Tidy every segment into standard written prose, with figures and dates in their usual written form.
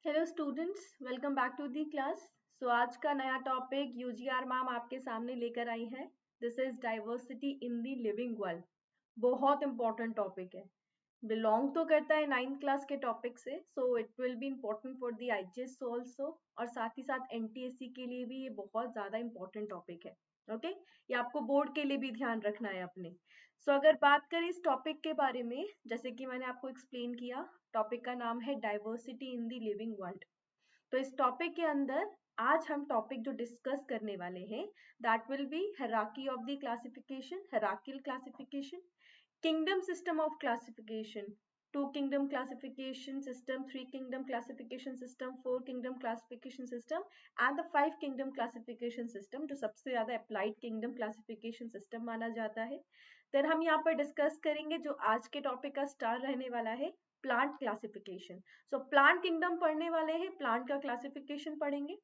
Hello students, welcome back to the class. आज का नया टॉपिक यूजीआर मैम आपके सामने लेकर आई है। This is diversity in the living world. बहुत इंपॉर्टेंट टॉपिक है, बिलोंग तो करता है 9th क्लास के टॉपिक से, so it will be important for the IGS also, और साथ ही साथ एनटीएससी के लिए भी ये बहुत ज़्यादा इंपॉर्टेंट टॉपिक है। ओके, ये आपको बोर्ड के लिए भी ध्यान रखना है अपने। अगर बात करें इस टॉपिक के बारे में, जैसे कि मैंने आपको एक्सप्लेन किया, टॉपिक का नाम है diversity in the living world. तो इस टॉपिक के अंदर आज हम टॉपिक जो डिस्कस करने वाले हैं, that will be hierarchy of the classification, hierarchical classification, kingdom system of classification, 2 kingdom classification system, 3 kingdom classification system, 4 kingdom classification system and the 5 kingdom classification system, जो सबसे ज्यादा applied kingdom classification system माना जाता है। फिर हम यहाँ पर डिस्कस करेंगे जो आज के टॉपिक का स्टार रहने वाला है, प्लांट क्लासिफिकेशन। प्लांट किंगडम पढ़ने वाले हैं, प्लांट का क्लासिफिकेशन पढ़ेंगे।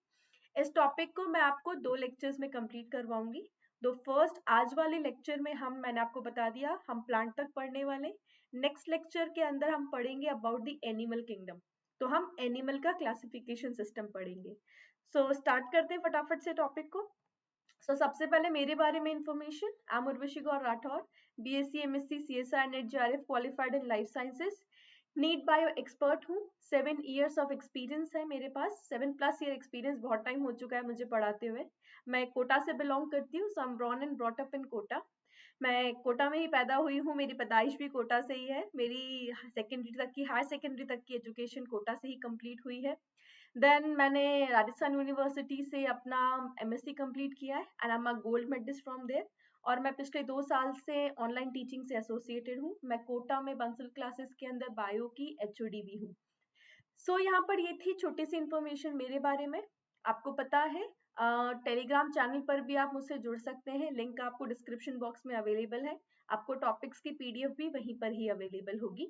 इस टॉपिक को मैं आपको 2 लेक्चर्स में कंप्लीट करवाऊंगी। तो फर्स्ट आज वाले लेक्चर में मैंने आपको बता दिया हम प्लांट तक पढ़ने वाले। नेक्स्ट लेक्चर के अंदर हम पढ़ेंगे अबाउट द एनिमल किंगडम, तो हम एनिमल का क्लासिफिकेशन सिस्टम पढ़ेंगे। स्टार्ट करते हैं फटाफट से टॉपिक को। सबसे पहले मेरे बारे में information. I am Urvashi Gaur Rathore, BSc MSc CSI NET JRF qualified in life sciences, NEET bio expert हूँ। 7 years ऑफ एक्सपीरियंस है मेरे पास, 7+ year एक्सपीरियंस, बहुत टाइम हो चुका है मुझे पढ़ाते हुए। मैं कोटा से बिलोंग करती हूँ, so I am born and brought up in Kota. मैं कोटा में ही पैदा हुई हूँ, मेरी पैदाइश भी कोटा से ही है। मेरी सेकेंडरी तक की, हायर सेकेंडरी तक की एजुकेशन कोटा से ही कंप्लीट हुई है। देन मैंने राजस्थान यूनिवर्सिटी से अपना एमएससी कंप्लीट किया है and I am a gold medalist from there. और मैं पिछले 2 साल से ऑनलाइन टीचिंग से एसोसिएटेड हूँ। मैं कोटा में बंसल क्लासेस के अंदर बायो की एचओडी भी हूँ। यहाँ पर ये थी छोटी सी इंफॉर्मेशन मेरे बारे में। आपको पता है टेलीग्राम चैनल पर भी आप मुझसे जुड़ सकते हैं, लिंक आपको डिस्क्रिप्शन बॉक्स में अवेलेबल है। आपको टॉपिक्स की पीडीएफ भी वहीं पर ही अवेलेबल होगी।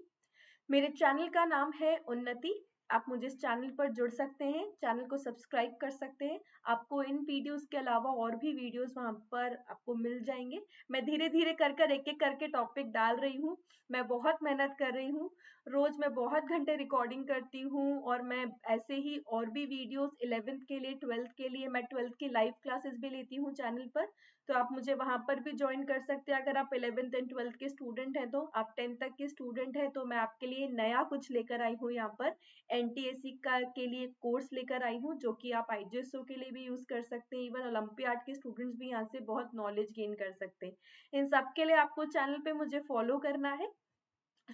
मेरे चैनल का नाम है उन्नति। आप मुझे इस चैनल पर जुड़ सकते हैं, चैनल को सब्सक्राइब कर सकते हैं। आपको इन वीडियोस के अलावा और भी वीडियोस वहां पर आपको मिल जाएंगे। मैं धीरे धीरे कर एक एक करके टॉपिक डाल रही हूँ। मैं बहुत मेहनत कर रही हूँ, रोज मैं बहुत घंटे रिकॉर्डिंग करती हूँ। और मैं ऐसे ही और भी वीडियोस 11th के लिए, 12th के लिए, मैं 12th की लाइव क्लासेस भी लेती हूँ चैनल पर। तो आप मुझे वहां पर भी ज्वाइन कर सकते हैं। अगर आप 11th एंड 12th के स्टूडेंट हैं, तो आप 10th तक के स्टूडेंट हैं, तो मैं आपके लिए नया कुछ लेकर आई हूँ यहाँ पर। एनटीएससी का के लिए कोर्स लेकर आई हूँ, जो कि आप आईजीएसओ के लिए भी यूज कर सकते हैं। इवन ओलंपियाड के स्टूडेंट्स भी यहाँ से बहुत नॉलेज गेन कर सकते हैं। इन सब के लिए आपको चैनल पे मुझे फॉलो करना है।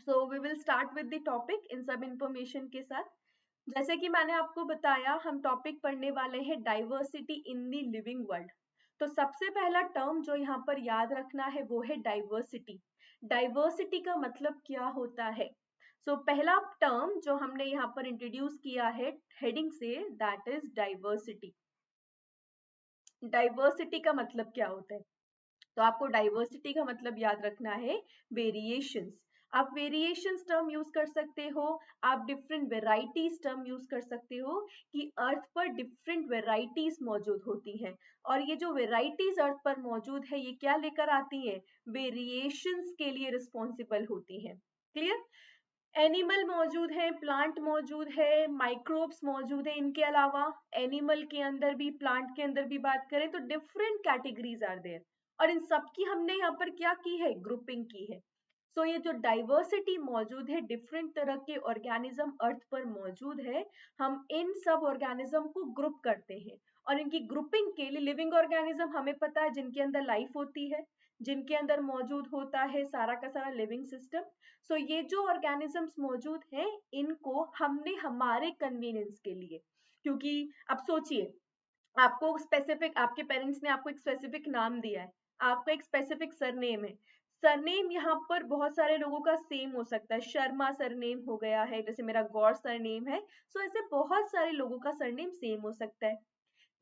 We will start with the topic इन सब इंफॉर्मेशन के साथ। जैसे कि मैंने आपको बताया, हम टॉपिक पढ़ने वाले हैं diversity in the living world. तो सबसे पहला टर्म जो यहाँ पर याद रखना है वो है डाइवर्सिटी। डाइवर्सिटी का मतलब क्या होता है? पहला टर्म जो हमने यहाँ पर इंट्रोड्यूस किया है हेडिंग से, दैट इज डाइवर्सिटी। डाइवर्सिटी का मतलब क्या होता है? तो आपको डाइवर्सिटी का मतलब याद रखना है वेरिएशंस। आप वेरिएशंस टर्म यूज कर सकते हो, आप डिफरेंट वेराइटीज टर्म यूज कर सकते हो कि अर्थ पर डिफरेंट वेराइटीज मौजूद होती हैं। और ये जो वेराइटीज अर्थ पर मौजूद है, ये क्या लेकर आती है? वेरिएशंस के लिए रिस्पॉन्सिबल होती हैं। क्लियर? एनिमल मौजूद है, प्लांट मौजूद है, माइक्रोब्स मौजूद है। इनके अलावा एनिमल के अंदर भी, प्लांट के अंदर भी बात करें तो डिफरेंट कैटेगरीज आर देयर। और इन सब की हमने यहाँ पर क्या की है? ग्रुपिंग की है। ये जो डाइवर्सिटी मौजूद है, डिफरेंट तरह के ऑर्गेनिज्म अर्थ पर मौजूद है, हम इन सब ऑर्गेनिज्म को ग्रुप करते हैं। और इनकी ग्रुपिंग के लिए लिविंग ऑर्गेनिज्म हमें पता है जिनके अंदर लाइफ होती है, जिनके अंदर मौजूद होता है सारा का सारा लिविंग सिस्टम। ये जो ऑर्गेनिजम्स मौजूद हैं, इनको हमने हमारे कन्वीनियंस के लिए, क्योंकि अब सोचिए, आपको स्पेसिफिक, आपके पेरेंट्स ने आपको एक स्पेसिफिक नाम दिया है, आपका एक स्पेसिफिक सरनेम है। सरनेम यहाँ पर बहुत सारे लोगों का सेम हो सकता है। शर्मा सरनेम हो गया है, जैसे मेरा गौर सरनेम है। ऐसे बहुत सारे लोगों का सरनेम सेम हो सकता है।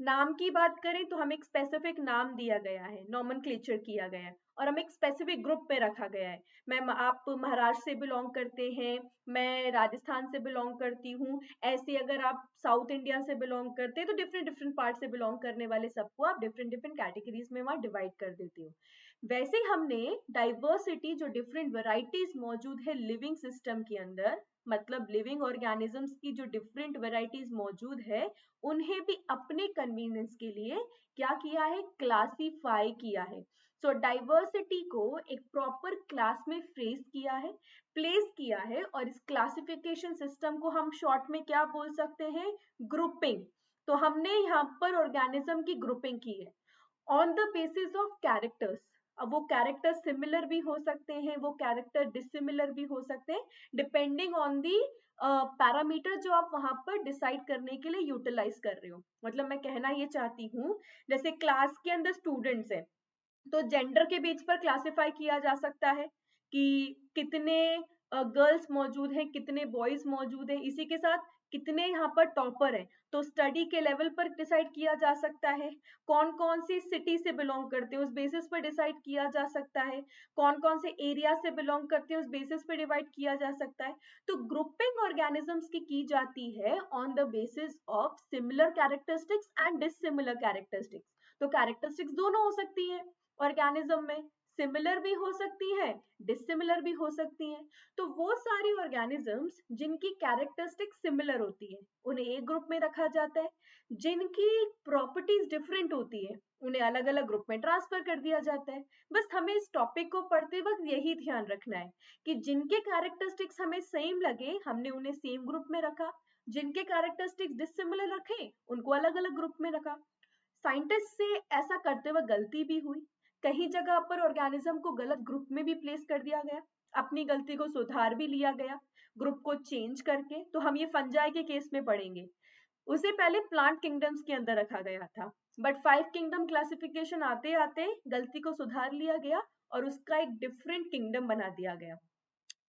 नाम की बात करें तो हमें एक स्पेसिफिक नाम दिया गया है, नॉमेनक्लेचर किया गया है, और हमें एक स्पेसिफिक ग्रुप में रखा गया है। आप महाराष्ट्र से बिलोंग करते हैं, मैं राजस्थान से बिलोंग करती हूँ। ऐसे अगर आप साउथ इंडिया से बिलोंग करते हैं, तो डिफरेंट डिफरेंट पार्ट से बिलोंग करने वाले सबको आप डिफरेंट डिफरेंट कैटेगरीज में वहां डिवाइड कर देती हूँ। वैसे हमने डाइवर्सिटी, जो डिफरेंट वेराइटीज मौजूद है लिविंग सिस्टम के अंदर, मतलब लिविंग ऑर्गेनिजम्स की जो डिफरेंट वेराइटीज मौजूद है, उन्हें भी अपने कन्वीनियंस के लिए क्या किया है, क्लासिफाई किया है। सो डाइवर्सिटी को एक प्रॉपर क्लास में फ्रेज किया है, प्लेस किया है, और इस क्लासिफिकेशन सिस्टम को हम शॉर्ट में क्या बोल सकते हैं, ग्रुपिंग। तो हमने यहाँ पर ऑर्गेनिज्म की ग्रुपिंग की है on the basis of characters. अब वो कैरेक्टर सिमिलर भी हो सकते हैं, वो कैरेक्टर डिसिमिलर भी हो सकते हैं, डिपेंडिंग ऑन दी पैरामीटर जो आप वहां पर डिसाइड करने के लिए यूटिलाइज कर रहे हो। मतलब मैं कहना ये चाहती हूँ, जैसे क्लास के अंदर स्टूडेंट्स है, तो जेंडर के बेस पर क्लासिफाई किया जा सकता है कि कितने गर्ल्स मौजूद हैं, कितने बॉयज मौजूद हैं, इसी के साथ कितने यहाँ पर टॉपर हैं, तो स्टडी के लेवल पर डिसाइड किया जा सकता है। कौन कौन सी सिटी से बिलोंग करते हैं उस बेसिस पर डिसाइड किया जा सकता है। कौन कौन से एरिया से बिलोंग करते हैं उस बेसिस पर डिवाइड किया जा सकता है। तो ग्रुपिंग ऑर्गेनिजम्स की जाती है on the basis of similar characteristics and dissimilar characteristics. तो कैरेक्टरिस्टिक्स दोनों हो सकती है ऑर्गेनिज्म में, सिमिलर भी हो सकती है, डिसिमिलर भी हो सकती हैं। तो वो सारी ऑर्गेनिजम्स जिनकी कैरेक्टरिस्टिक सिमिलर होती है उन्हें एक ग्रुप में रखा जाता है, जिनकी प्रॉपर्टीज डिफरेंट होती है उन्हें अलग अलग ग्रुप में ट्रांसफर कर दिया जाता है। बस हमें इस टॉपिक को पढ़ते वक्त यही ध्यान रखना है कि जिनके कैरेक्टरिस्टिक्स हमें सेम लगे हमने उन्हें सेम ग्रुप में रखा, जिनके कैरेक्टरिस्टिक्स डिसिमिलर रखे उनको अलग अलग ग्रुप में रखा। साइंटिस्ट से ऐसा करते वक्त गलती भी हुई, कहीं जगह पर ऑर्गेनिज्म को गलत ग्रुप में भी प्लेस कर दिया गया, अपनी गलती को सुधार भी लिया गया ग्रुप को चेंज करके। तो हम ये फंजाई के केस में पढ़ेंगे। उसे पहले प्लांट किंगडम्स के अंदर रखा गया था, बट 5 किंगडम क्लासिफिकेशन आते आते गलती को सुधार लिया गया और उसका एक डिफरेंट किंगडम बना दिया गया।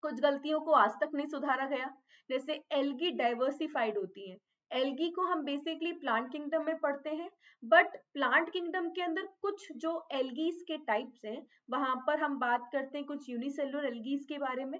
कुछ गलतियों को आज तक नहीं सुधारा गया, जैसे एल्गी डाइवर्सिफाइड होती हैं। एल्गी को हम बेसिकली प्लांट किंगडम में पढ़ते हैं, बट प्लांट किंगडम के अंदर कुछ जो एल्गीज के टाइप्स हैं वहां पर हम बात करते हैं कुछ यूनिसेलुलर एल्गीज के बारे में।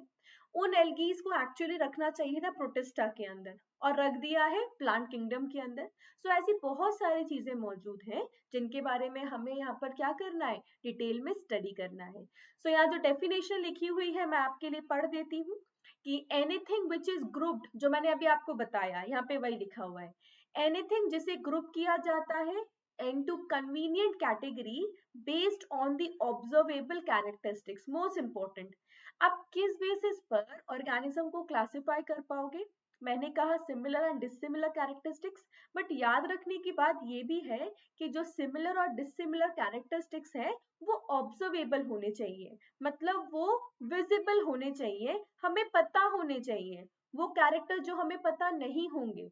उन एल्गीज को एक्चुअली रखना चाहिए था प्रोटिस्टा के अंदर और रख दिया है प्लांट किंगडम के अंदर। सो ऐसी बहुत सारी चीजें मौजूद हैं जिनके बारे में हमें यहाँ पर क्या करना है, डिटेल में स्टडी करना है। सो यहाँ जो डेफिनेशन लिखी हुई है मैं आपके लिए पढ़ देती हूँ कि एनीथिंग विच इज ग्रुप्ड, जो मैंने अभी आपको बताया यहाँ पे वही लिखा हुआ है, एनीथिंग जिसे ग्रुप किया जाता है into convenient category based on the observable characteristics, most important। आप किस बेसिस पर ऑर्गेनिज्म को क्लासिफाई कर पाओगे, मैंने कहा similar and dissimilar characteristics, but याद रखने की बात ये भी है कि जो सिमिलर और डिसिमिलर कैरेक्टरिस्टिक्स है वो ऑब्जर्वेबल होने चाहिए, मतलब वो विजिबल होने चाहिए, हमें पता होने चाहिए। वो कैरेक्टर जो हमें पता नहीं होंगे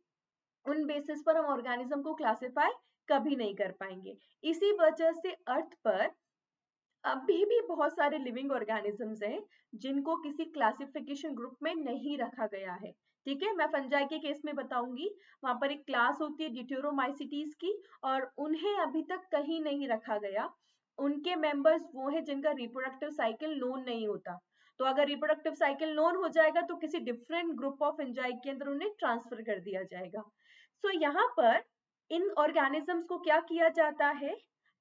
उन बेसिस पर हम ऑर्गेनिज्म को क्लासिफाई कभी नहीं कर पाएंगे। इसी वजह से अर्थ पर अभी भी बहुत सारे लिविंग ऑर्गेनिजम्स हैं जिनको किसी क्लासिफिकेशन ग्रुप में नहीं रखा गया है। ठीक है, मैं फंजाई के केस में बताऊंगी, वहां पर एक क्लास होती है ड्यूटेरोमाइसिटीज की और उन्हें अभी तक कहीं नहीं रखा गया। उनके मेंबर्स वो है जिनका रिप्रोडक्टिव साइकिल नोन नहीं होता, तो अगर रिप्रोडक्टिव साइकिल नोन हो जाएगा तो किसी डिफरेंट ग्रुप ऑफ फंजाई के अंदर उन्हें ट्रांसफर कर दिया जाएगा। सो यहाँ पर इन ऑर्गेनिजम्स को क्या किया जाता है,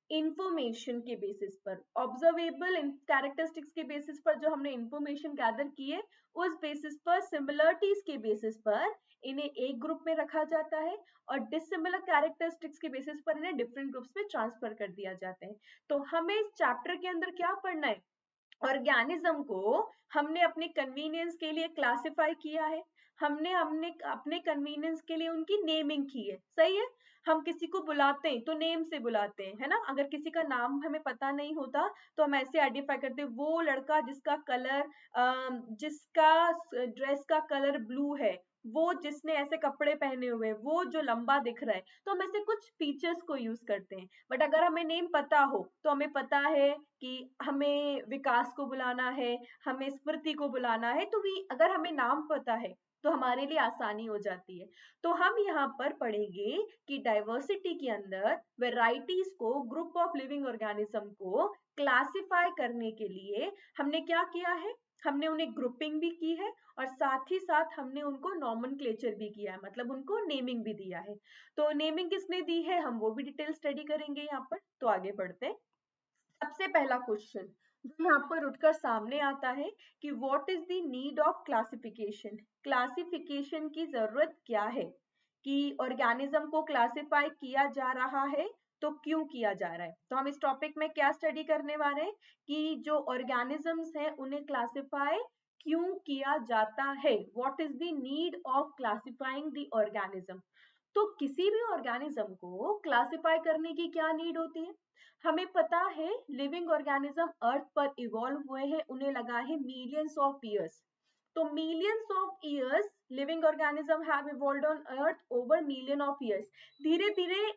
इंफॉर्मेशन के बेसिस पर, ऑब्जर्वेबल कैरेक्टरिस्टिक्स के बेसिस पर जो हमने इंफॉर्मेशन गैदर की है उस बेसिस पर, सिमिलरिटीज के बेसिस पर इन्हें एक ग्रुप में रखा जाता है और डिसिमिलर कैरेक्टरिस्टिक्स के बेसिस पर इन्हें डिफरेंट ग्रुप्स में ट्रांसफर कर दिया जाता है। तो हमें इस चैप्टर के अंदर क्या पढ़ना है, ऑर्गेनिज्म को हमने अपने कन्वीनियंस के लिए क्लासिफाई किया है, हमने हमने अपने कन्वीनियंस के लिए उनकी नेमिंग की है, सही है। हम किसी को बुलाते हैं तो नेम से बुलाते हैं, है ना। अगर किसी का नाम हमें पता नहीं होता तो हम ऐसे आइडेंटिफाई करते हैं, वो लड़का जिसका कलर जिसका ड्रेस का कलर ब्लू है, वो जिसने ऐसे कपड़े पहने हुए, वो जो लंबा दिख रहा है, तो हम ऐसे कुछ फीचर्स को यूज करते हैं। बट अगर हमें नेम पता हो तो हमें पता है कि हमें विकास को बुलाना है, हमें स्मृति को बुलाना है, तो भी अगर हमें नाम पता है तो हमारे लिए आसानी हो जाती है। तो हम यहाँ पर पढ़ेंगे कि डाइवर्सिटी के अंदर वेराइटीज को, ग्रुप ऑफ लिविंग ऑर्गेनिज्म को क्लासिफाई करने के लिए हमने क्या किया है, हमने उन्हें ग्रुपिंग भी की है और साथ ही साथ हमने उनको नॉमेनक्लेचर भी किया है, मतलब उनको नेमिंग भी दिया है। तो नेमिंग किसने दी है हम वो भी डिटेल स्टडी करेंगे यहाँ पर, तो आगे बढ़ते हैं। सबसे पहला क्वेश्चन जो यहाँ पर उठकर सामने आता है कि what is the need of classification. Classification की जरूरत क्या है, कि ऑर्गेनिज्म को क्लासिफाई किया जा रहा है तो क्यों किया जा रहा है। तो हम इस टॉपिक में क्या स्टडी करने वाले हैं कि जो ऑर्गेनिजम्स हैं उन्हें क्लासिफाई क्यों किया जाता है, what is the need of classifying the organism. तो किसी भी ऑर्गेनिज्म को क्लासिफाई करने की क्या नीड होती है। हमें पता है लिविंग ऑर्गेनिज्म अर्थ पर इवॉल्व हुए हैं, उन्हें लगा है मिलियंस ऑफ ईयर्स। तो millions of years living organism have evolved on earth over million of years. धीरे धीरे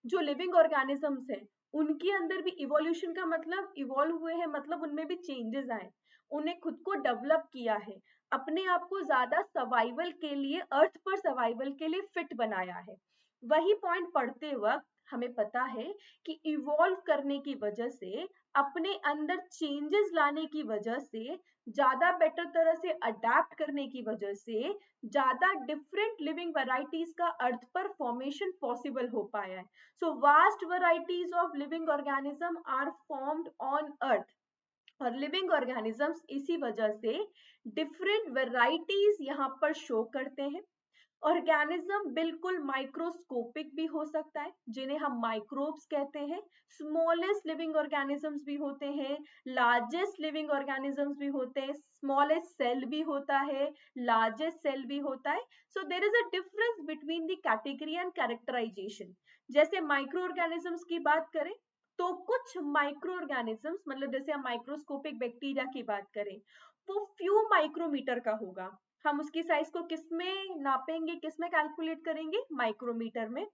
जो लिविंग ऑर्गेनिजम्स हैं उनके अंदर भी इवोल्यूशन का मतलब इवॉल्व हुए हैं, मतलब उनमें भी चेंजेस आए, उन्हें खुद को डेवलप किया है, अपने आप को ज्यादा सर्वाइवल के लिए, अर्थ पर सर्वाइवल के लिए फिट बनाया है। वही पॉइंट पढ़ते वक्त हमें पता है कि इवॉल्व करने की वजह से, अपने अंदर चेंजेस लाने की वजह से, ज्यादा बेटर तरह से अडेप्ट करने की वजह से ज्यादा डिफरेंट लिविंग वैरायटीज का अर्थ पर फॉर्मेशन पॉसिबल हो पाया है। So vast varieties of living organism are formed on earth। और लिविंग ऑर्गेनिजम्स इसी वजह से डिफरेंट वेराइटीज यहाँ पर शो करते हैं। ऑर्गेनिज्म बिल्कुल माइक्रोस्कोपिक भी हो सकता है, जिन्हें हम माइक्रोब्स कहते हैं। स्मॉलेस्ट लिविंग ऑर्गेनिजम्स भी होते हैं, लार्जेस्ट लिविंग ऑर्गेनिजम्स भी होते हैं, स्मॉलेस्ट सेल भी होता है, लार्जेस्ट सेल भी होता है। So there is a difference between the category and characterization. जैसे माइक्रो ऑर्गेनिजम्स की बात करें तो कुछ माइक्रो ऑर्गेनिजम्स, मतलब जैसे हम माइक्रोस्कोपिक बैक्टीरिया की बात करें, वो फ्यू माइक्रोमीटर का होगा। हम उसकी साइज को किस में नापेंगे, किस में कैलकुलेट करेंगे, माइक्रोमीटर में।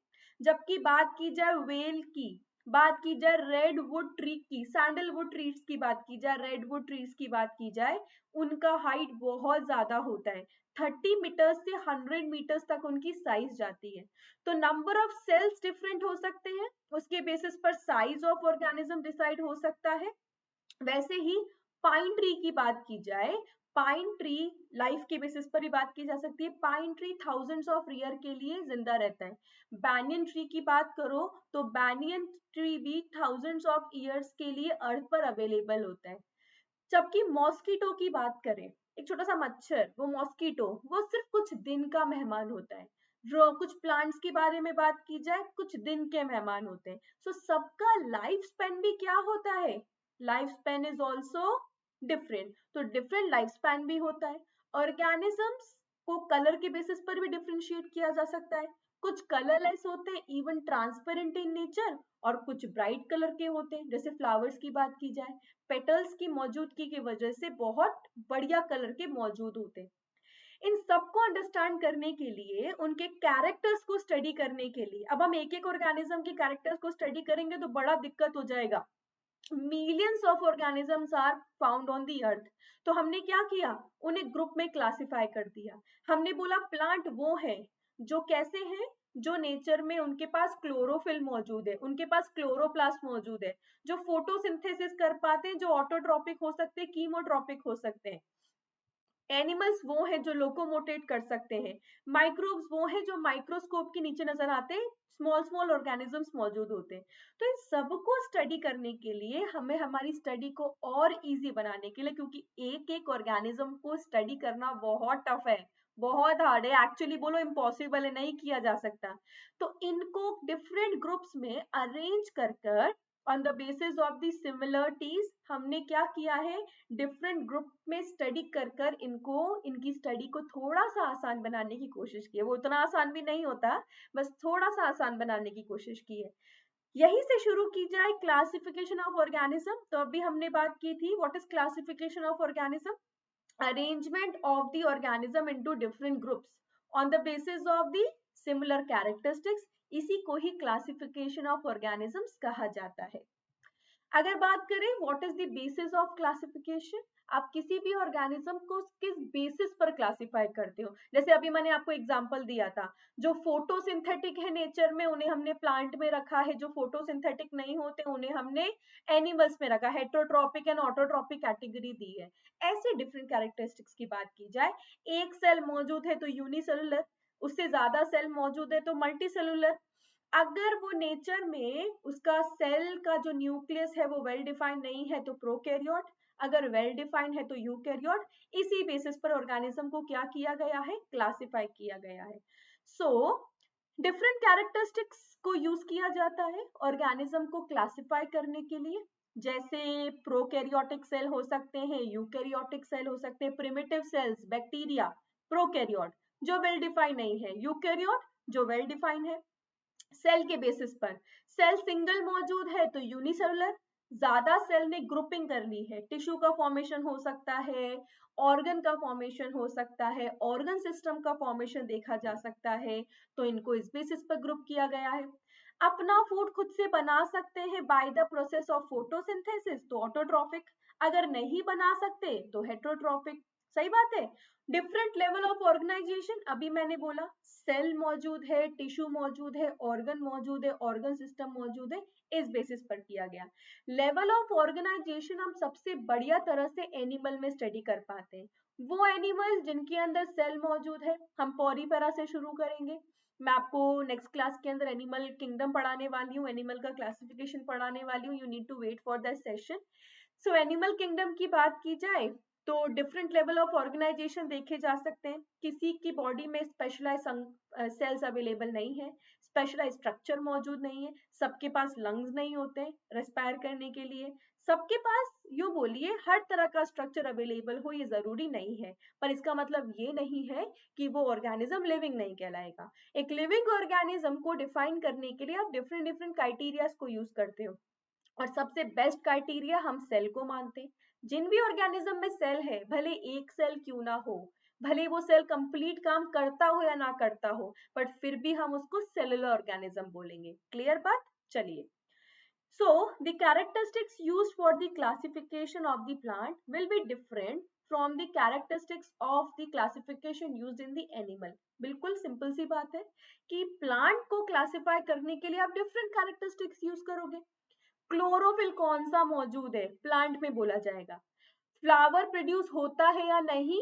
जबकि बात की जाए वेल की, बात की जाए रेडवुड ट्री की, सैंडलवुड ट्रीज की बात की जाए, रेडवुड ट्रीज की बात की जाए, उनका हाइट बहुत ज्यादा होता है, 30 मीटर्स से 100 मीटर्स तक उनकी साइज जाती है। तो नंबर ऑफ सेल्स डिफरेंट हो सकते हैं, उसके बेसिस पर साइज ऑफ ऑर्गेनिज्म डिसाइड हो सकता है। वैसे ही पाइन ट्री की बात की जाए, पाइन ट्री लाइफ के बेसिस पर ही बात की जा सकती है। Pine tree thousands of year के लिए जिंदा रहता है। बैनियन ट्री की बात करो तो बैनियन ट्री भी थाउजेंड्स ऑफ ईयर्स के लिए अर्थ पर अवेलेबल होता है। जबकि मॉस्किटो की बात करें, एक छोटा सा मच्छर, वो मॉस्किटो, वो सिर्फ कुछ दिन का मेहमान होता है। जो कुछ प्लांट्स के बारे में बात की जाए, कुछ दिन के मेहमान होते हैं। सो सबका लाइफ स्पेन भी क्या होता है, life span is also different. तो डिफरेंट लाइफ स्पेन भी होता है। ऑर्गेनिजम्स को कलर के बेसिस पर भी डिफ्रेंशिएट किया जा सकता है। कुछ कलरलेस होते हैं, इवन ट्रांसपेरेंट इन नेचर, और कुछ ब्राइट कलर के होते हैं। जैसे फ्लावर्स की बात की जाए, पेटल्स की मौजूदगी की वजह से बहुत बढ़िया कलर के मौजूद होते हैं। इन सबको अंडरस्टैंड करने के लिए, उनके कैरेक्टर्स को स्टडी करने के लिए, अब हम एक एक ऑर्गेनिज्म के कैरेक्टर्स को स्टडी करेंगे तो बड़ा दिक्कत हो जाएगा। Millions of organisms are found on the earth. तो हमने क्या किया, उन्हें ग्रुप में क्लासिफाई कर दिया। हमने बोला प्लांट वो है जो कैसे हैं, जो नेचर में उनके पास क्लोरोफिल मौजूद है, उनके पास क्लोरोप्लास्ट मौजूद है, जो फोटोसिंथेसिस कर पाते हैं, जो ऑटोट्रॉपिक हो सकते हैं, कीमोट्रॉपिक हो सकते हैं। एनिमल्स वो हैं जो लोकोमोटेट कर सकते हैं। माइक्रोब्स वो हैं जो माइक्रोस्कोप के नीचे नजर आते हैं, स्मॉल स्मॉल ऑर्गेनिजम्स मौजूद होते हैं। तो इन सबको स्टडी करने के लिए हमें हमारी स्टडी को और इजी बनाने के लिए, क्योंकि एक एक ऑर्गेनिज्म को स्टडी करना बहुत टफ है, बहुत हार्ड है, एक्चुअली बोलो इम्पॉसिबल है, नहीं किया जा सकता। तो इनको डिफरेंट ग्रुप्स में अरेंज कर कर, on the basis of the similarities, हमने क्या किया है, डिफरेंट ग्रुप में स्टडी कर कर इनको, इनकी स्टडी को थोड़ा सा आसान बनाने की कोशिश की है। वो उतना आसान भी नहीं होता, बस थोड़ा सा आसान बनाने की कोशिश की है। यही से शुरू की जाए क्लासिफिकेशन ऑफ ऑर्गेनिज्म। तो अभी हमने बात की थी what is classification of organism, arrangement of the organism into different groups on the basis of the similar characteristics। इसी को ही क्लासिफिकेशन ऑफ ऑर्गेनिजम्स कहा जाता है। अगर बात करें what is the basis of classification, आप किसी भी ऑर्गेनिज्म को किस बेसिस पर क्लासिफाई करते हो। जैसे अभी मैंने आपको एग्जांपल दिया था, जो फोटोसिंथेटिक है नेचर में उन्हें हमने प्लांट में रखा है, जो फोटोसिंथेटिक नहीं होते उन्हें हमने एनिमल्स में रखा, हेटरोट्रॉपिक एंड ऑटोट्रॉपिक कैटेगरी दी है। ऐसे डिफरेंट कैरेक्टरिस्टिक्स की बात की जाए, एक सेल मौजूद है तो यूनिसेलुलर, उससे ज्यादा सेल मौजूद है तो मल्टीसेलुलर। अगर वो नेचर में उसका सेल का जो न्यूक्लियस है वो वेल डिफाइंड नहीं है तो प्रोकैरियोट, अगर वेल डिफाइंड है तो यूकैरियोट। इसी बेसिस पर ऑर्गेनिज्म को क्या किया गया है, क्लासिफाई किया गया है। सो डिफरेंट कैरेक्टरिस्टिक्स को यूज किया जाता है ऑर्गेनिज्म को क्लासिफाई करने के लिए। जैसे प्रोकैरियोटिक सेल हो सकते हैं, यूकैरियोटिक सेल हो सकते हैं, प्रिमिटिव सेल्स बैक्टीरिया प्रोकैरियोट जो वेल डिफाइंड नहीं है, यूकैरियोट जो वेल डिफाइंड है। सेल के बेसिस पर सेल सिंगल मौजूद है तो यूनिसेलुलर, ज्यादा सेल ने ग्रुपिंग कर ली है, टिश्यू का फॉर्मेशन हो सकता है, ऑर्गन का फॉर्मेशन हो सकता है, ऑर्गन सिस्टम का फॉर्मेशन देखा जा सकता है, तो इनको इस बेसिस पर ग्रुप किया गया है। अपना फूड खुद से बना सकते हैं by the process of photosynthesis तो ऑटोट्रॉफिक, अगर नहीं बना सकते तो हेटरोट्रॉफिक। सही बात है। डिफरेंट लेवल ऑफ ऑर्गेनाइजेशन, अभी मैंने बोला सेल मौजूद है, टिश्यू मौजूद है, ऑर्गन मौजूद है, ऑर्गन सिस्टम मौजूद है, इस बेसिस पर किया गया। लेवल ऑफ ऑर्गेनाइजेशन हम सबसे बढ़िया तरह से एनिमल में स्टडी कर पाते हैं। वो एनिमल जिनके अंदर सेल मौजूद है, हम पॉरीफेरा से शुरू करेंगे। मैं आपको नेक्स्ट क्लास के अंदर एनिमल किंगडम पढ़ाने वाली हूँ, एनिमल का क्लासिफिकेशन पढ़ाने वाली हूँ, you need to wait for that session. So animal kingdom की बात की जाए तो डिफरेंट लेवल ऑफ ऑर्गेनाइजेशन देखे जा सकते हैं। किसी की बॉडी में स्पेशलाइज सेल्स अवेलेबल नहीं है, स्पेशलाइज स्ट्रक्चर मौजूद नहीं है, सबके पास लंग्स नहीं होते रेस्पायर करने के लिए, सबके पास यूं बोलिए हर तरह का स्ट्रक्चर अवेलेबल हो ये जरूरी नहीं है, पर इसका मतलब ये नहीं है कि वो ऑर्गेनिज्म लिविंग नहीं कहलाएगा। एक लिविंग ऑर्गेनिज्म को डिफाइन करने के लिए आप डिफरेंट डिफरेंट क्राइटेरिया को यूज करते हो, और सबसे बेस्ट क्राइटेरिया हम सेल को मानते हैं। जिन भी ऑर्गेनिज्म में सेल है, भले एक सेल क्यों ना हो, भले वो सेल कंप्लीट काम करता हो या ना करता हो, बट फिर भी हम उसको सेलुलर ऑर्गेनिज्म बोलेंगे। क्लियर बात? चलिए। So the characteristics used for the classification of the plant will be different from the characteristics of the classification used in the animal. बिल्कुल सिंपल सी बात है कि प्लांट को क्लासिफाई करने के लिए आप डिफरेंट कैरेक्टरिस्टिक्स यूज करोगे। क्लोरोफिल कौन सा मौजूद है प्लांट में बोला जाएगा, फ्लावर प्रोड्यूस होता है या नहीं,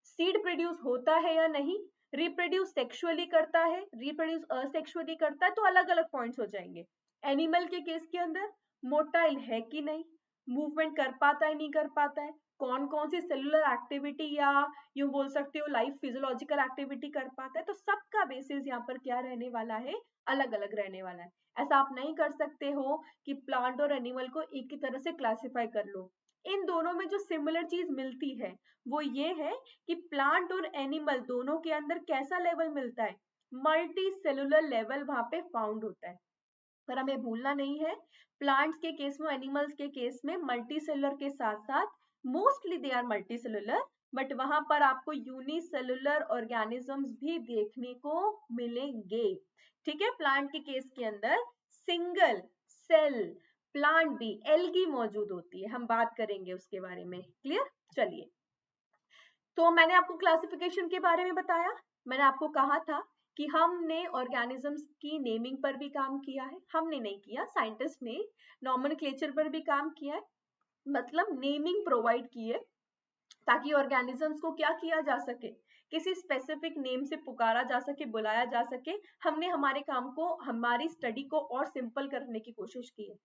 सीड प्रोड्यूस होता है या नहीं, रिप्रोड्यूस सेक्सुअली करता है, रिप्रोड्यूस असेक्सुअली करता है, तो अलग अलग पॉइंट्स हो जाएंगे। एनिमल के केस के अंदर मोटाइल है कि नहीं, मूवमेंट कर पाता है नहीं कर पाता है, कौन कौन सी सेलुलर एक्टिविटी या यूं बोल सकते हो लाइफ फिजियोलॉजिकल एक्टिविटी कर पाता है, तो सबका बेसिस यहाँ पर क्या रहने वाला है, अलग अलग रहने वाला है। ऐसा आप नहीं कर सकते हो कि प्लांट और एनिमल को एक ही तरह से क्लासिफाई कर लो। इन दोनों में जो सिमिलर चीज मिलती है वो ये है कि प्लांट और एनिमल दोनों के अंदर कैसा लेवल मिलता है, मल्टी सेलुलर लेवल वहां पे फाउंड होता है। पर हमें भूलना नहीं है, प्लांट्स के केस में, एनिमल्स के केस में मल्टी सेलुलर के साथ साथ mostly they are multi cellular, but वहां पर आपको यूनिसेलुलर ऑर्गेनिजम्स भी देखने को मिलेंगे। ठीक है, प्लांट के केस के अंदर सिंगल सेल प्लांट भी एल्गी मौजूद होती है, हम बात करेंगे उसके बारे में। क्लियर? चलिए, तो मैंने आपको क्लासिफिकेशन के बारे में बताया। मैंने आपको कहा था कि हमने ऑर्गेनिजम्स की नेमिंग पर भी काम किया है, हमने नहीं किया, साइंटिस्ट ने नॉमेनक्लेचर पर भी काम किया है, मतलब नेमिंग प्रोवाइड की है ताकि ऑर्गेनिजम्स को क्या किया जा सके, किसी स्पेसिफिक नेम से पुकारा जा सके, बुलाया जा सके। हमने हमारे काम को, हमारी स्टडी को और सिंपल करने की कोशिश की है।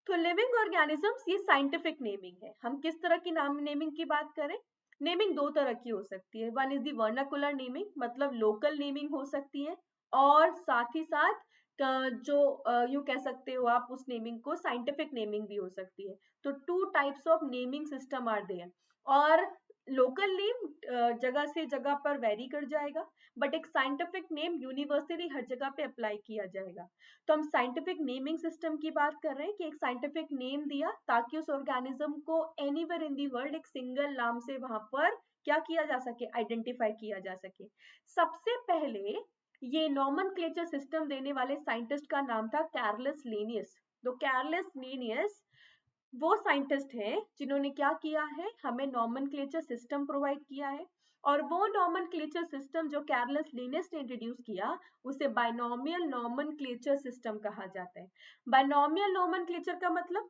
तो लिविंग ऑर्गेनिजम्स ये साइंटिफिक नेमिंग है। हम किस तरह की नाम नेमिंग की बात करें, नेमिंग दो तरह की हो सकती है। One is the vernacular naming, मतलब लोकल नेमिंग हो सकती है, और साथ ही साथ जो यूं कह सकते हो आप उस नेमिंग को साइंटिफिक नेमिंग भी हो सकती है। तो two types of naming system are there, और लोकल नेम जगह से जगह पर वेरी कर जाएगा, बट एक साइंटिफिक नेम यूनिवर्सली हर जगह पे अप्लाई किया जाएगा। तो हम साइंटिफिक नेमिंग सिस्टम की बात कर रहे हैं कि एक साइंटिफिक नेम दिया ताकि उस ऑर्गेनिज्म को एनीवेयर इन दी वर्ल्ड एक सिंगल नाम से वहां पर क्या किया जा सके, आइडेंटिफाई किया जा सके। सबसे पहले ये नॉमेनक्लेचर सिस्टम देने वाले साइंटिस्ट का नाम था कैरलस लिनियस। तो कैरलस लिनियस वो साइंटिस्ट हैं जिन्होंने क्या किया है, हमें नॉमेनक्लेचर सिस्टम प्रोवाइड किया है। और वो नॉमेनक्लेचर सिस्टम जो कैरलस लिनियस ने इंट्रोड्यूस किया उसे बाइनोमियल नॉमेनक्लेचर सिस्टम कहा जाता है। बाइनोमियल नॉमेनक्लेचर का मतलब,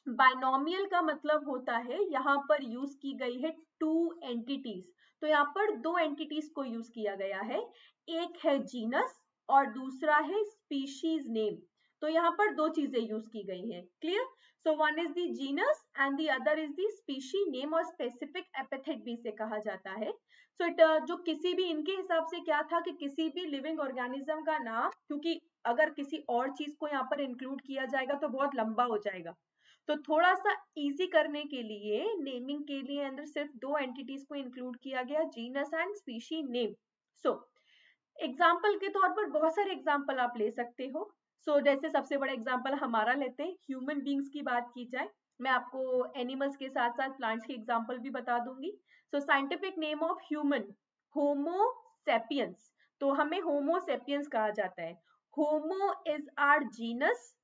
बाइनोमियल का मतलब होता है यहाँ पर यूज की गई है टू एंटिटीज। तो यहाँ पर दो एंटिटीज को यूज किया गया है, एक है जीनस और दूसरा है स्पीशीज नेम। तो यहाँ पर दो चीजें यूज की गई हैं, clear. So one is the genus and the other is the species name, और स्पेसिफिक एपिथेट भी इसे कहा जाता है। सो जो किसी भी, इनके हिसाब से क्या था कि किसी भी लिविंग ऑर्गेनिज्म का नाम, क्योंकि अगर किसी और चीज को यहाँ पर इंक्लूड किया जाएगा तो बहुत लंबा हो जाएगा, तो थोड़ा सा इजी करने के लिए नेमिंग के लिए अंदर सिर्फ दो एंटिटीज को इंक्लूड किया गया, genus and species name. So example के तौर पर बहुत सारे एग्जाम्पल आप ले सकते हो। जैसे सबसे बड़ा एग्जाम्पल हमारा लेते हैं, ह्यूमन बींग्स की बात की जाए, मैं आपको एनिमल्स के साथ साथ प्लांट्स के एग्जाम्पल भी बता दूंगी। Scientific name of human, homo sapiens. तो हमें होमो सेपियंस कहा जाता है। Homo is our genus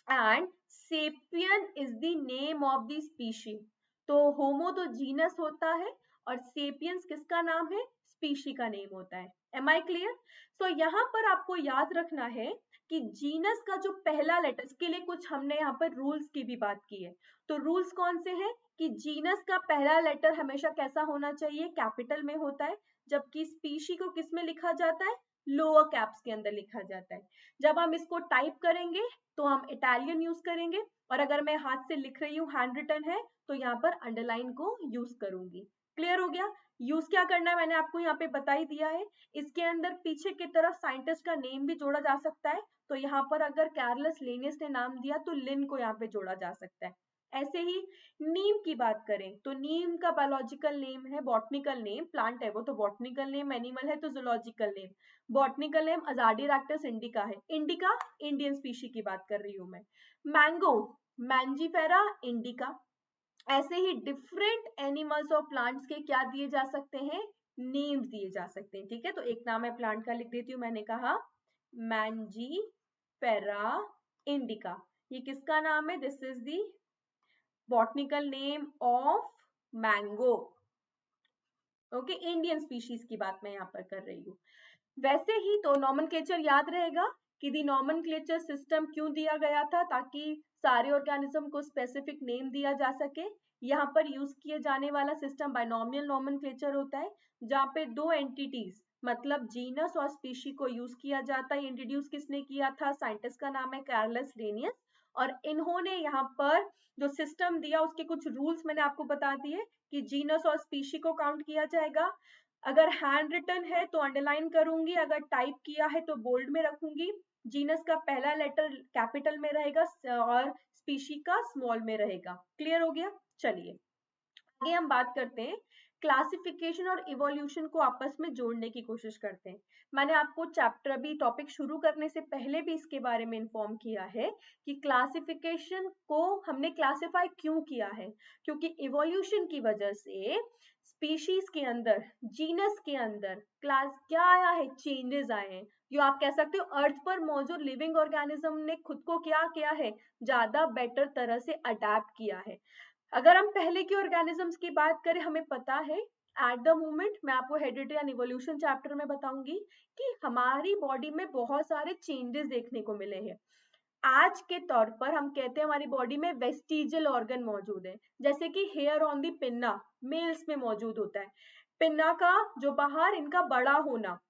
and sapien is the name of the species. तो होमो तो जीनस होता है और सेपियंस किसका नाम है, स्पीशी का नेम होता है। Am I clear. यहाँ पर आपको याद रखना है कि जीनस का जो पहला लेटर, इसके लिए कुछ हमने यहाँ पर रूल्स की भी बात की है। तो रूल्स कौन से हैं कि जीनस का पहला लेटर हमेशा कैसा होना चाहिए, कैपिटल में होता है, जबकि स्पीशी को किस में लिखा जाता है, लोअर कैप्स के अंदर लिखा जाता है। जब हम इसको टाइप करेंगे तो हम इटालियन यूज करेंगे, और अगर मैं हाथ से लिख रही हूँ, हैंड रिटन है, तो यहाँ पर अंडरलाइन को यूज करूंगी। क्लियर हो गया। यूज क्या करना है मैंने आपको यहाँ पे बता ही दिया है। इसके अंदर पीछे की तरफ साइंटिस्ट का नेम भी जोड़ा जा सकता है। तो यहाँ पर अगर कैरलस लिनियस ने नाम दिया तो लिन को यहाँ पे जोड़ा जा सकता है। ऐसे ही नीम की बात करें तो नीम का बायोलॉजिकल नेम है, बॉटनिकल नेम, प्लांट है वो तो बॉटनिकल नेम, एनिमल है तो zoological name. Botanical name azadirachta indica है, इंडिका इंडियन स्पीशी की बात कर रही हूं मैं। Mango, mangifera indica. ऐसे ही डिफरेंट एनिमल्स और प्लांट्स के क्या दिए जा सकते हैं, नेम्स दिए जा सकते हैं। ठीक है, तो एक नाम है प्लांट का, लिख देती हूँ, मैंने कहा मैंजीफेरा इंडिका। ये किसका नाम है, this is the botanical name of mango. Okay, Indian species की बात मैं यहाँ पर कर रही हूँ। वैसे ही तो नॉमेनक्लेचर याद रहेगा कि दी नॉमेनक्लेचर सिस्टम क्यों दिया गया था, ताकि सारे ऑर्गेनिज्म को स्पेसिफिक नेम दिया जा सके। यहाँ पर यूज किए जाने वाला सिस्टम बाइनोमियल नॉमेनक्लेचर होता है, जहाँ पे दो एंटिटीज मतलब जीनस और स्पीशी को यूज किया जाता है। इंट्रोड्यूस किसने किया था, साइंटिस्ट का नाम है कैरलस लिनियस, और इन्होंने यहाँ पर जो सिस्टम दिया उसके कुछ रूल्स मैंने आपको बता दिए कि जीनस और स्पीशी को काउंट किया जाएगा। अगर हैंड रिटन है तो अंडरलाइन करूंगी, अगर टाइप किया है तो बोल्ड में रखूंगी। जीनस का पहला लेटर कैपिटल में रहेगा और स्पीशी का स्मॉल में रहेगा। क्लियर हो गया। चलिए आगे हम बात करते हैं, क्लासिफिकेशन और इवोल्यूशन को आपस में जोड़ने की कोशिश करते हैं। मैंने आपको चैप्टर अभी टॉपिक शुरू करने से पहले भी इसके बारे में इन्फॉर्म किया है कि क्लासिफिकेशन को हमने क्लासिफाई क्यों किया है, क्योंकि इवोल्यूशन की वजह से स्पीशीज के अंदर, जीनस के अंदर क्लास क्या आया है, चेंजेस आए हैं। जो आप कह सकते हो अर्थ पर मौजूद लिविंग ऑर्गेनिज्म ने खुद को क्या किया है, ज्यादा बेटर तरह से अडेप्ट किया है। अगर हम पहले के ऑर्गेनिजम्स की बात करें, हमें पता है एट द मोमेंट, मैं आपको हेरिडिटी एंड इवोल्यूशन चैप्टर में बताऊंगी कि हमारी बॉडी में बहुत सारे चेंजेस देखने को मिले हैं। आज के तौर पर हम कहते हैं हमारी बॉडी में वेस्टिजियल ऑर्गन मौजूद है, जैसे कि hair on the pinna males में मौजूद होता है। पिन्ना का जो बाहर इनका बड़ा होना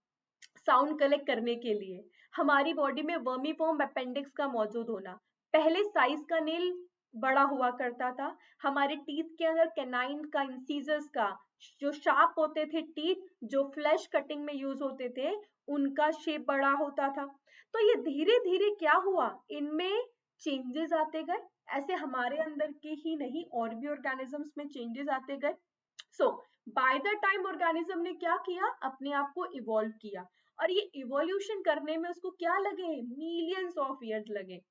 साउंड कलेक्ट करने के लिए, हमारी बॉडी में वर्मीफॉर्म अपेंडिक्स का मौजूद होना, पहले साइज का नेल बड़ा हुआ करता था, हमारे टीथ के अंदर कैनाइन का, इंसीजर्स का जो शार्प होते थे टीथ, जो फ्लैश कटिंग में यूज होते थे, उनका शेप बड़ा होता था। तो ये धीरे धीरे क्या हुआ, इनमें चेंजेस आते गए। ऐसे हमारे अंदर के ही नहीं और भी ऑर्गेनिजम्स में चेंजेस आते गए। सो बाय द टाइम ऑर्गेनिज्म ने क्या किया, अपने आप को इवॉल्व किया, और ये इवोल्यूशन करने में उसको क्या लगे, मिलियंस ऑफ ईयर्स लगे।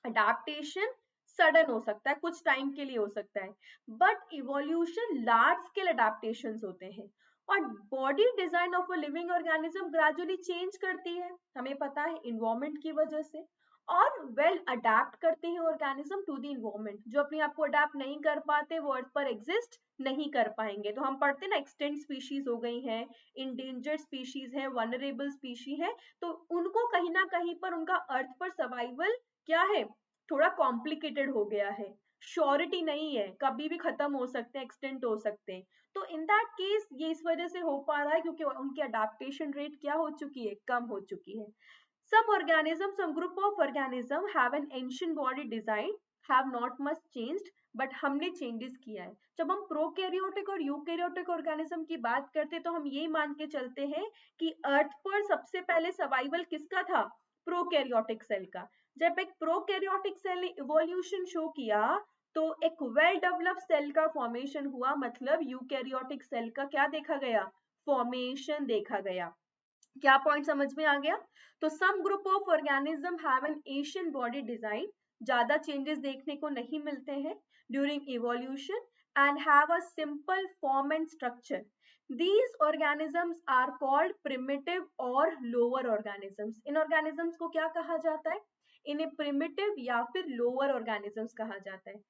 अडेप्टेशन सडन हो सकता है, कुछ टाइम के लिए हो सकता है, but evolution large scale adaptation होते हैं। और body design of a living organism gradually change करती है, हमें पता है इन्वायरमेंट की वजह से, और वेल अडेप्ट करते हैं ऑर्गेनिज्म टू द इन्वायरमेंट। जो अपने आप को अडेप्ट नहीं कर पाते वो अर्थ पर एग्जिस्ट नहीं कर पाएंगे। तो हम पढ़ते ना, एक्सटेंट स्पीशीज हो गई हैं, इंडेंजर्ड स्पीशीज है, वनरेबल स्पीशी है, तो उनको कहीं ना कहीं पर उनका अर्थ पर सर्वाइवल क्या है, थोड़ा कॉम्प्लिकेटेड हो गया है, श्योरिटी नहीं है, कभी भी खत्म हो सकते हैं, एक्सटेंट हो सकते हैं। तो इन दैट केस ये इस वजह से हो पा रहा है क्योंकि उनकी अडेप्टेशन रेट क्या हो चुकी है, कम हो चुकी है। some group of organism have an ancient body design, have not much changed, but हमने चेंजेस किया है। जब हम प्रोकैरियोटिक और यूकैरियोटिक ऑर्गेनिज्म की बात करते हैं तो हम ये मान के चलते हैं कि अर्थ पर सबसे पहले सर्वाइवल किसका था? प्रोकैरियोटिक सेल का। जब एक प्रोकैरियोटिक सेल ने इवोल्यूशन शो किया तो एक वेल डेवलप्ड सेल का फॉर्मेशन हुआ, मतलब यूकैरियोटिक सेल का क्या देखा गया? फॉर्मेशन देखा गया। क्या पॉइंट समझ में आ गया? तो some group of organism have an Asian body design, ज्यादा चेंजेस देखने को नहीं मिलते हैं during evolution, and have a simple form and structure. These organisms are called primitive और lower organisms. इन organisms को क्या कहा जाता है? इन्हें primitive या फिर lower organisms कहा जाता है।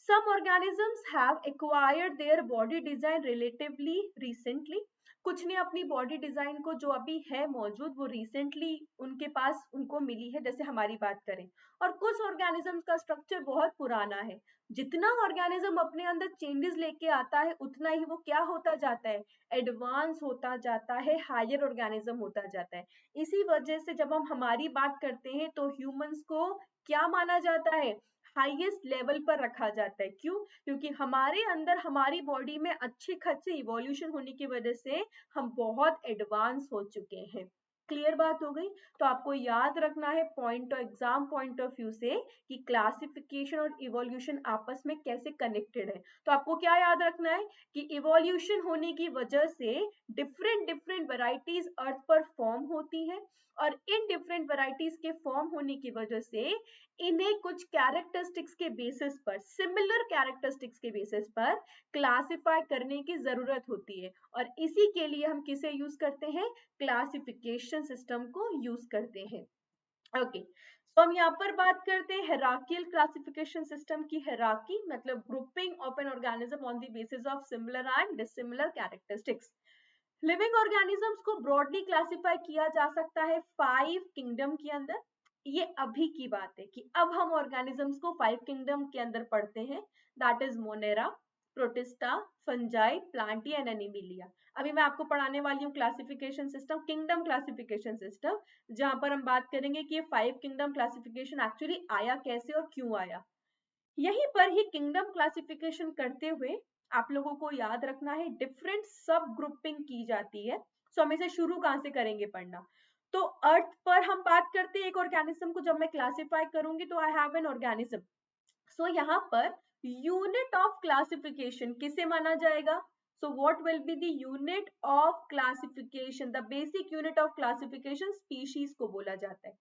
Some organisms have acquired their body design relatively recently. कुछ ने अपनी बॉडी डिजाइन को जो अभी है मौजूद वो रिसेंटली उनके पास उनको मिली है, जैसे हमारी बात करें। और कुछ ऑर्गेनिज्म का स्ट्रक्चर बहुत पुराना है। जितना ऑर्गेनिज्म अपने अंदर चेंजेस लेके आता है उतना ही वो क्या होता जाता है? एडवांस होता जाता है, हायर ऑर्गेनिज्म होता जाता है। इसी वजह से जब हम हमारी बात करते हैं तो ह्यूमंस को क्या माना जाता है? हाईएस्ट लेवल पर रखा जाता है। क्यों? क्योंकि हमारे अंदर हमारी बॉडी में अच्छे खासे इवोल्यूशन होने की वजह से हम बहुत एडवांस हो चुके हैं। क्लियर बात हो गई? तो आपको याद रखना है point exam point of view से कि क्लासिफिकेशन और इवोल्यूशन आपस में कैसे कनेक्टेड है। तो आपको क्या याद रखना है कि इवोल्यूशन होने की वजह से डिफरेंट डिफरेंट वैरायटीज अर्थ पर फॉर्म होती है, और इन डिफरेंट वैरायटीज के फॉर्म होने की वजह से इन्हें कुछ कैरेक्टरिस्टिक्स के बेसिस पर, सिमिलर कैरेक्टरिस्टिक्स के बेसिस पर क्लासिफाई करने की जरूरत होती है, और इसी के लिए हम किसे यूज करते हैं? क्लासिफिकेशन सिस्टम को यूज करते हैं। ओके, तो हम यहाँ पर बात करते हैं हायरार्कियल क्लासिफिकेशन सिस्टम की। हायरार्की मतलब grouping of an organism on the basis of similar and dissimilar characteristics. Living organisms को ब्रॉडली क्लासिफाई किया जा सकता है 5 किंगडम के अंदर। ये अभी की बात है कि अब हम ऑर्गेनिजम्स को 5 किंगडम के अंदर पढ़ते हैं, that is Monera, protista, fungi, plantae and Animalia. अभी मैं आपको पढ़ाने वाली हूँ classification system, kingdom classification system, जहां पर हम बात करेंगे कि ये 5 किंगडम क्लासिफिकेशन एक्चुअली आया कैसे और क्यों आया। यहीं पर ही किंगडम क्लासिफिकेशन करते हुए आप लोगों को याद रखना है डिफरेंट सब ग्रुपिंग की जाती है। सो हम इसे शुरू कहां से करेंगे पढ़ना? तो अर्थ पर हम बात करते हैं एक ऑर्गेनिज्म को जब मैं क्लासिफाई करूंगी तो आई हैव एन ऑर्गेनिज्म। सो यहाँ पर यूनिट ऑफ क्लासिफिकेशन किसे माना जाएगा? So what will be the unit of classification? The basic unit of classification species को बोला जाता है।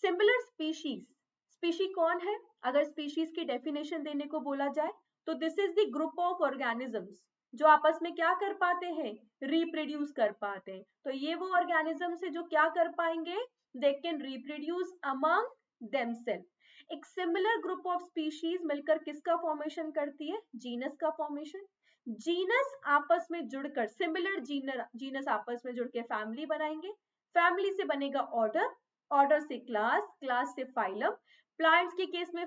सिमिलर स्पीशीज, स्पीशी कौन है? अगर स्पीशीज की डेफिनेशन देने को बोला जाए तो this is the group of organisms जो आपस में क्या कर पाते हैं? रिप्रोड्यूस कर पाते हैं। तो ये वो ऑर्गेनिजम्स है जो क्या कर पाएंगे? They can reproduce among themselves. एक सिमिलर ग्रुप ऑफ स्पीशीज मिलकर किसका फॉर्मेशन करती है? जीनस का फॉर्मेशन। जीनस आपस में जुड़कर, सिमिलर जीनस आपस में जुड़ के फैमिली बनाएंगे, फैमिली से बनेगा ऑर्डर, ऑर्डर से क्लास, क्लास से फाइलम। प्लांट्स के केस में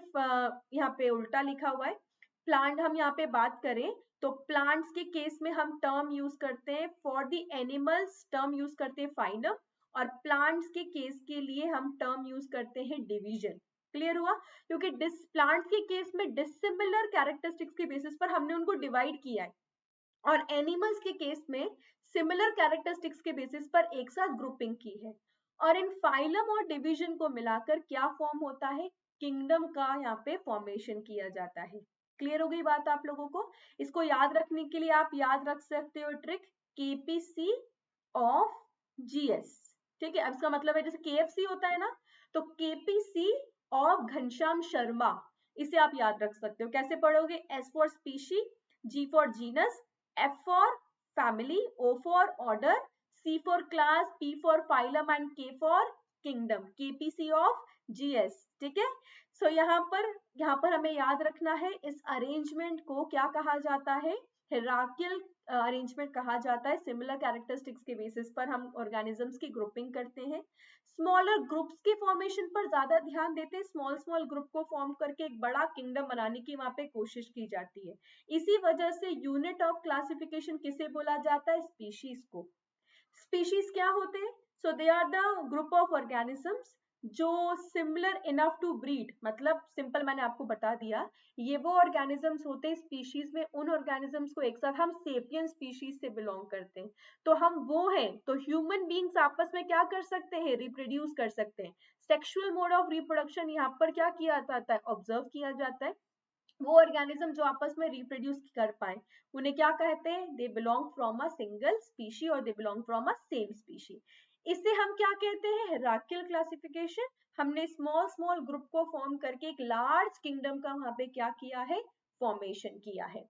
यहाँ पे उल्टा लिखा हुआ है। प्लांट हम यहाँ पे बात करें तो प्लांट्स के केस में हम टर्म यूज करते हैं, for the animals term use करते हैं फाइलम, और प्लांट्स के केस के लिए हम टर्म यूज करते हैं डिवीजन। क्लियर हुआ? क्योंकि प्लांट्स के केस में डिसिमिलर कैरेक्टरिस्टिक्स के बेसिस पर हमने उनको डिवाइड किया है, और एनिमल्स के केस में सिमिलर कैरेक्टरिस्टिक्स के बेसिस पर एक साथ ग्रुपिंग की है। और इन फाइलम और डिवीजन को मिलाकर क्या फॉर्म होता है? किंगडम का यहाँ पे फॉर्मेशन किया जाता है। क्लियर हो गई बात आप लोगों को? इसको याद रखने के लिए आप याद रख सकते हो ट्रिक KPC ऑफ GS। ठीक है, अब इसका मतलब है जैसे KFC होता है ना, तो KPC ऑफ घनश्याम शर्मा, इसे आप याद रख सकते हो। कैसे पढ़ोगे? S for species, G for genus, F for family, O for order, C for class, P for phylum and K for kingdom, KPC of GS। ठीक है, सो यहाँ पर हमें याद रखना है इस अरेंजमेंट को क्या कहा जाता है? हायरार्कियल अरेंजमेंट कहा जाता है। सिमिलर कैरेक्टरिस्टिक्स के बेसिस पर हम ऑर्गेनिजम्स की ग्रुपिंग करते हैं। स्मॉलर ग्रुप्स के फॉर्मेशन पर ज्यादा ध्यान देते हैं, स्मॉल स्मॉल ग्रुप को फॉर्म करके एक बड़ा किंगडम बनाने की वहां पे कोशिश की जाती है। इसी वजह से यूनिट ऑफ क्लासिफिकेशन किसे बोला जाता है? स्पीशीज को। स्पीशीज क्या होते हैं? So they are the group of organisms जो सिमिलर इनफ टू ब्रीड, मतलब सिंपल मैंने आपको बता दिया, ये वो ऑर्गेनिजम्स होते हैं स्पीशीज में, उन ऑर्गेनिजम्स को एक साथ, हम सेपियन स्पीशीज से बिलोंग करते हैं, तो हम वो हैं। तो ह्यूमन बींग्स आपस में क्या कर सकते हैं, रिप्रोड्यूस कर सकते हैं। सेक्सुअल मोड ऑफ रिप्रोडक्शन यहाँ पर क्या किया जाता है, ऑब्जर्व किया जाता है। वो ऑर्गेनिज्म जो आपस में रिप्रोड्यूस कर पाए उन्हें क्या कहते हैं, they belong from a single species और they belong from a same species. इसे हम क्या कहते हैं, हायरार्किकल क्लासिफिकेशन। हमने स्मॉल स्मॉल ग्रुप को फॉर्म करके एक लार्ज किंगडम का वहां पे क्या किया है, फॉर्मेशन किया है।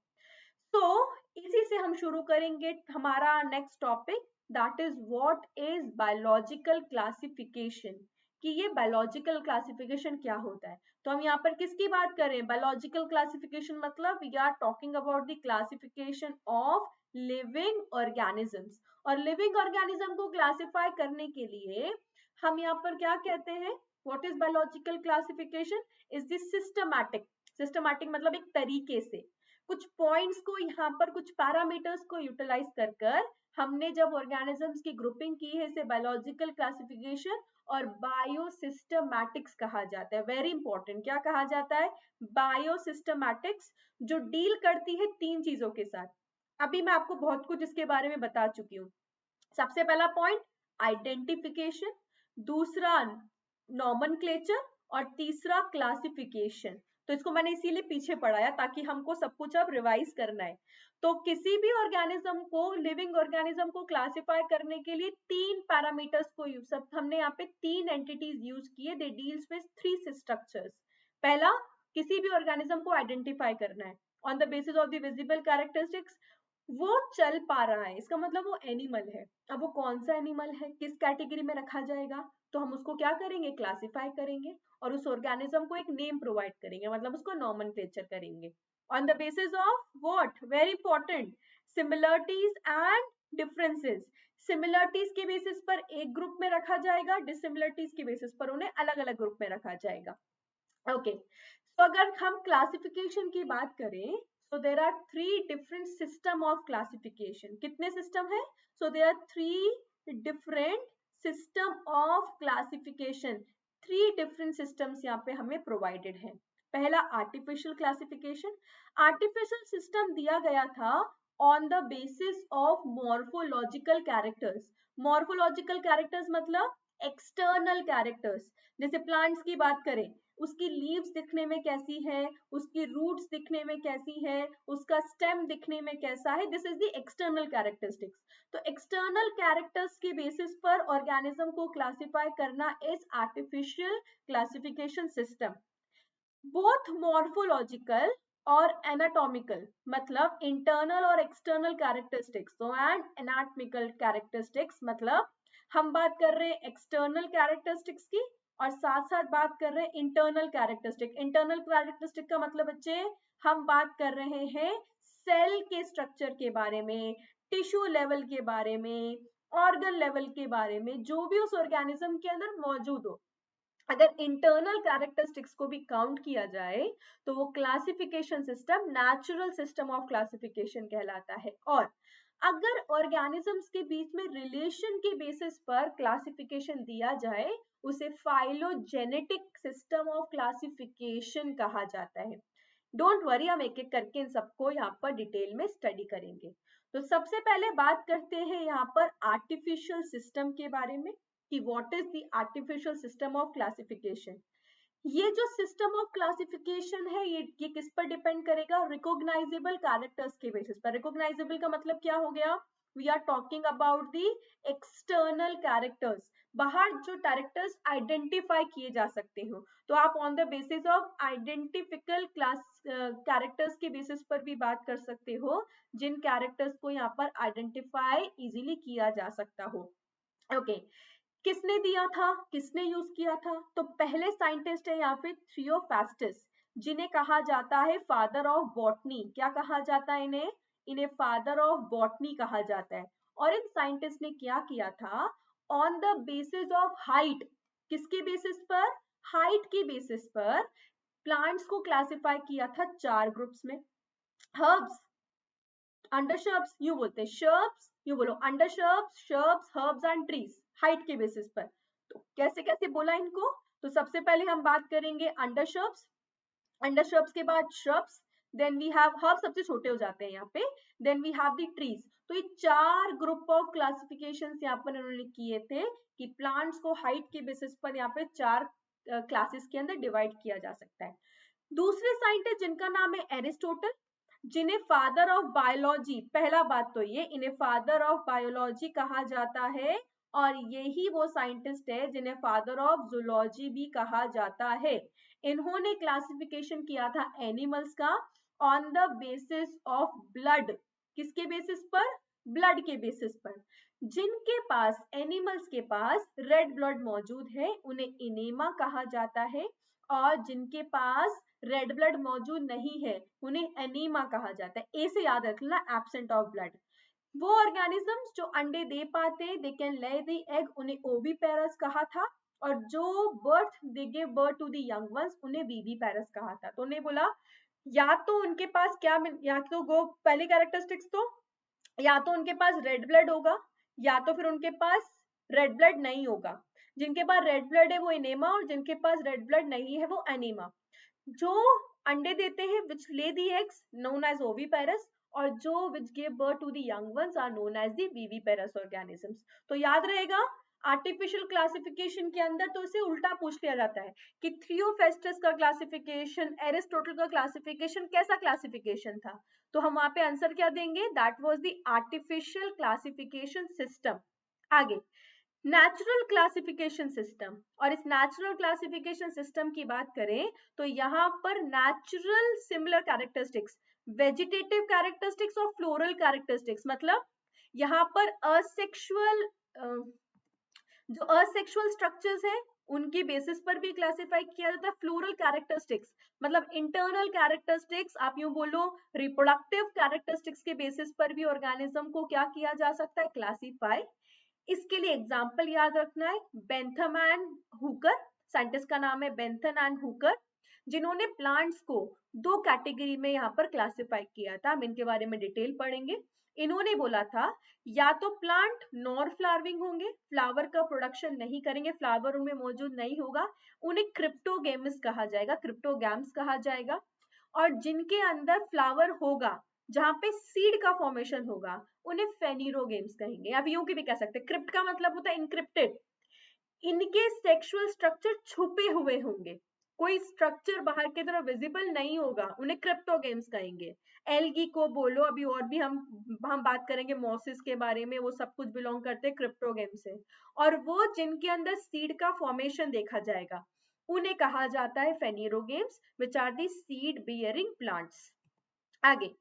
तो इसी से हम शुरू करेंगे हमारा next topic, that is what is biological classification, कि ये बायोलॉजिकल क्लासिफिकेशन क्या होता है। तो हम यहाँ पर किसकी बात कर रहे हैं, बायोलॉजिकल क्लासिफिकेशन मतलब we are talking about the classification of living organisms. और लिविंग ऑर्गेनिज्म को क्लासिफाई करने के लिए हम यहाँ पर क्या कहते हैं, what is biological classification, is this systematic. Systematic मतलब एक तरीके से, कुछ पॉइंट्स को यहाँ पर, कुछ पैरामीटर्स को यूटिलाइज कर कर हमने जब ऑर्गेनिजम्स की ग्रुपिंग की है, इसे बायोलॉजिकल क्लासिफिकेशन और बायोसिस्टमैटिक्स कहा जाता है। वेरी इंपॉर्टेंट, क्या कहा जाता है, बायोसिस्टमैटिक्स, जो डील करती है तीन चीजों के साथ। अभी मैं आपको बहुत कुछ इसके बारे में बता चुकी हूँ। सबसे पहला पॉइंट आइडेंटिफिकेशन, दूसरा नॉमेनक्लेचर और तीसरा क्लासिफिकेशन। तो इसको मैंने इसीलिए पीछे पढ़ाया ताकि हमको सब कुछ अब रिवाइज करना है। तो किसी भी ऑर्गेनिज्म को, लिविंग ऑर्गेनिज्म को क्लासिफाई करने के लिए तीन पैरामीटर्स को यूज, हमने यहाँ पे तीन एंटिटीज यूज किए, दे डील्स विद थ्री स्ट्रक्चर्स। पहला, किसी भी ऑर्गेनिज्म को आइडेंटिफाई करना है on the basis of the visible characteristics. वो चल पा रहा है, इसका मतलब वो एनिमल है। अब वो कौन सा एनिमल है, किस कैटेगरी में रखा जाएगा, तो हम उसको क्या करेंगे, क्लासिफाई करेंगे और उस ऑर्गेनिज्म को एक नेम प्रोवाइड करेंगे, मतलब उसको नॉमेनक्लेचर करेंगे on the basis of what, very important, similarities and differences. Similarities के बेसिस पर एक ग्रुप में रखा जाएगा, डिसिमिलरिटीज के बेसिस पर उन्हें अलग अलग ग्रुप में रखा जाएगा। ओके, तो अगर हम क्लासिफिकेशन की बात करें, so there are three different system of classification. कितने सिस्टम है, so there are three different system of classification. Three different systems यहाँ पे हमें provided है। पहला artificial classification, artificial system दिया गया था on the basis of morphological characters. morphological characters मतलब external characters। जैसे प्लांट्स की बात करें, उसकी लीव्स दिखने में कैसी है, उसकी रूट्स दिखने में कैसी है, उसका स्टेम दिखने में कैसा है, this is the external characteristics. तो एक्सटर्नल कैरेक्टर्स के बेसिस पर ऑर्गेनिज्म को क्लासिफाई करना is artificial classification system. Both morphological और एनाटॉमिकल, मतलब इंटरनल और एक्सटर्नल कैरेक्टरिस्टिक्स, तो एंड एनाटॉमिकल कैरेक्टरिस्टिक्स, मतलब हम बात कर रहे हैं एक्सटर्नल कैरेक्टरिस्टिक्स की और साथ साथ बात कर रहे हैं इंटरनल कैरेक्टरिस्टिक। इंटरनल कैरेक्टरिस्टिक का मतलब बच्चे, हम बात कर रहे हैं सेल के स्ट्रक्चर के बारे में, टिश्यू लेवल के बारे में, ऑर्गन लेवल के बारे में, जो भी उस ऑर्गेनिज्म के अंदर मौजूद हो। अगर इंटरनल कैरेक्टरिस्टिक्स को भी काउंट किया जाए तो वो classification system natural system of classification कहलाता है। और अगर ऑर्गेनिजम्स के बीच में रिलेशन के बेसिस पर क्लासिफिकेशन दिया जाए, उसे फाइलोजेनेटिक सिस्टम ऑफ क्लासिफिकेशन कहा जाता है। डोंट वरी, हम एक एक करके इन सबको यहाँ पर डिटेल में स्टडी करेंगे। तो सबसे पहले बात करते हैं यहाँ पर आर्टिफिशियल सिस्टम के बारे में, कि what is the artificial system of classification. ये जो सिस्टम ऑफ क्लासिफिकेशन है, ये किस पर डिपेंड करेगा, रिकॉग्नाइजेबल कैरेक्टर्स के बेसिस पर। रिकॉग्नाइजेबल का मतलब क्या हो गया, we are talking about the external characters, बाहर जो कैरेक्टर्स आइडेंटिफाई किए जा सकते हो। तो आप on the basis of identical class characters के बेसिस पर भी बात कर सकते हो, जिन कैरेक्टर्स को यहाँ पर आइडेंटिफाई इजीली किया जा सकता हो। ओके, किसने दिया था, किसने यूज किया था, तो पहले साइंटिस्ट है यहाँ पे थियोफास्टस, जिन्हें कहा जाता है फादर ऑफ बॉटनी। क्या कहा जाता है इन्हें, इन्हें फादर ऑफ बॉटनी कहा जाता है। और इन साइंटिस्ट ने क्या किया था, on the basis of height, किसके बेसिस पर, हाइट के बेसिस पर प्लांट्स को क्लासिफाई किया था चार ग्रुप्स में। हर्ब्स, अंडर शर्ब्स यूं बोलते हैं, शर्ब्स, यूं बोलो, undershrubs, shrubs, herbs and trees, height के बेसिस पर। तो कैसे कैसे बोला इनको? तो सबसे पहले हम बात करेंगे अंडरशर्ब्स, अंडरशर्ब्स के बाद shrubs, then we have herb, सबसे छोटे हो जाते हैं यहाँ पे, then we have the trees. तो ये 4 ग्रुप ऑफ क्लासिफिकेशन यहाँ पर इन्होंने किए थे कि प्लांट्स को हाइट के बेसिस पर यहाँ पे 4 क्लासेस के अंदर डिवाइड किया जा सकता है। दूसरे साइंटिस्ट जिनका नाम है एरिस्टोटल, जिन्हें फादर ऑफ बायोलॉजी, पहला बात तो ये, इन्हें फादर ऑफ बायोलॉजी कहा जाता है, और यही वो साइंटिस्ट है जिन्हें फादर ऑफ जूलॉजी भी कहा जाता है। इन्होंने क्लासिफिकेशन किया था एनिमल्स का on the basis of blood. किसके बेसिस पर? ब्लड के बेसिस पर। जिनके पास, एनिमल्स के पास रेड ब्लड मौजूद है उन्हें इनेमा कहा जाता है, और जिनके पास रेड ब्लड मौजूद नहीं है उन्हें एनीमा कहा जाता है। ए से याद रखना, एब्सेंट ऑफ ब्लड। वो ऑर्गेनिजम्स जो अंडे दे पाते, they can lay the egg, उन्हें ओविपेरस कहा था, और जो बर्थ दे give birth to the young ones उन्हें विविपेरस कहा था। तो उन्हें बोला या तो उनके पास क्या, या तो गो पहले कैरेक्टरिस्टिक्स, तो या तो उनके पास रेड ब्लड होगा, या तो फिर उनके पास रेड ब्लड नहीं होगा। जिनके पास रेड ब्लड है वो इनेमा, और जिनके पास रेड ब्लड नहीं है वो एनीमा। जो अंडे देते हैं which lay the eggs known as oviparous, और जो which give birth to the young ones are known as the viviparous organisms। तो याद रहेगा, आर्टिफिशियल क्लासिफिकेशन के अंदर तो इसे उल्टा पूछ लिया जाता है कि थियोफेस्टस का क्लासिफिकेशन, एरिस्टोटल का क्लासिफिकेशन कैसा क्लासिफिकेशन था। तो हम वहां पे आंसर क्या देंगे? That was the artificial classification system. आगे, नेचुरल क्लासिफिकेशन सिस्टम, और इस नेचुरल क्लासिफिकेशन सिस्टम की बात करें तो यहाँ पर natural similar characteristics, vegetative characteristics और फ्लोरल कैरेक्टरिस्टिक्स, मतलब यहाँ पर असेक्सुअल, जो असेक्सुअल स्ट्रक्चर्स है उनकी बेसिस पर भी क्लासिफाई किया जाता है। फ्लोरल कैरेक्टरिस्टिक्स मतलब इंटरनल कैरेक्टरिस्टिक्स, आप यूं बोलो रिप्रोडक्टिव कैरेक्टरिस्टिक्स के बेसिस पर भी ऑर्गेनिज्म को क्या किया जा सकता है? क्लासिफाई। इसके लिए एग्जाम्पल याद रखना है, बेंथम एंड हुकर, साइंटिस्ट का नाम है बेंथम एंड हुकर, जिन्होंने प्लांट्स को 2 कैटेगरी में यहाँ पर क्लासिफाई किया था। हम इनके बारे में डिटेल पढ़ेंगे। इन्होंने बोला था या तो प्लांट नॉन फ्लावरिंग होंगे, फ्लावर का प्रोडक्शन नहीं करेंगे, फ्लावर उनमें मौजूद नहीं होगा, उन्हें क्रिप्टोगेम्स कहा जाएगा, क्रिप्टोगैम्स कहा जाएगा। और जिनके अंदर फ्लावर होगा, जहां पे सीड का फॉर्मेशन होगा, उन्हें फेनिरोगेम्स कहेंगे। अब यूं की भी कह सकते हैं, क्रिप्ट का मतलब होता है इनक्रिप्टेड। इनके सेक्सुअल स्ट्रक्चर छुपे हुए होंगे, कोई स्ट्रक्चर बाहर की तरफ विजिबल नहीं होगा, उन्हें क्रिप्टोगेम्स कहेंगे। एल्गी को बोलो, अभी और भी हम बात करेंगे मॉसिस के बारे में, वो सब कुछ बिलोंग करते हैं क्रिप्टोगेम से। और वो जिनके अंदर सीड का फॉर्मेशन देखा जाएगा उन्हें कहा जाता है phanerogams, which are the seed bearing plants. आगे,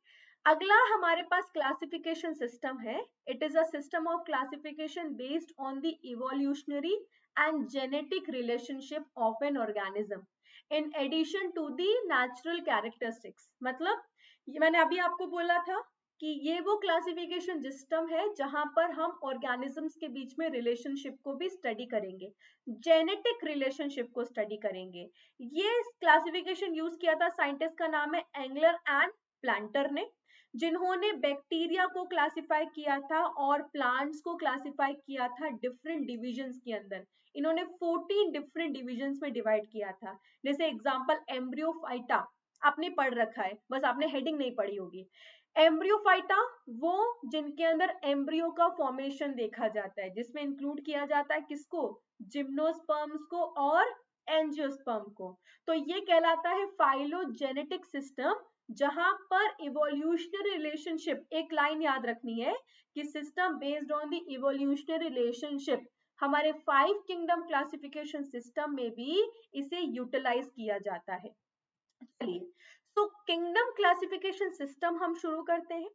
अगला हमारे पास क्लासिफिकेशन सिस्टम है। It is a system of classification based on the evolutionary and genetic relationship of an organism in addition to the natural characteristics. मतलब मैंने अभी आपको बोला था कि ये वो क्लासिफिकेशन सिस्टम है जहां पर हम ऑर्गेनिजम्स के बीच में रिलेशनशिप को भी स्टडी करेंगे, जेनेटिक रिलेशनशिप को स्टडी करेंगे। ये क्लासिफिकेशन यूज किया था, साइंटिस्ट का नाम है एंगलर एंड प्लांटर ने, जिन्होंने बैक्टीरिया को क्लासिफाई किया था और प्लांट्स को क्लासिफाई किया था डिफरेंट डिविजन्स के अंदर। इन्होंने 14 डिफरेंट डिविजन्स में डिवाइड किया था। जैसे एग्जांपल एम्ब्रियोफाइटा, आपने पढ़ रखा है, बस आपने हेडिंग नहीं पढ़ी होगी। एम्ब्रियोफाइटा वो जिनके अंदर एम्ब्रियो का फॉर्मेशन देखा जाता है, जिसमें इंक्लूड किया जाता है किसको? जिम्नोस्पर्म्स को और एंजियोस्पर्म को। तो ये कहलाता है फाइलोजेनेटिक सिस्टम, जहां पर इवोल्यूशनरी रिलेशनशिप, एक लाइन याद रखनी है कि system based on the evolutionary relationship. हमारे 5 किंगडम क्लासिफिकेशन सिस्टम में भी इसे यूटिलाइज किया जाता है। चलिए, तो किंगडम क्लासिफिकेशन सिस्टम हम शुरू करते हैं।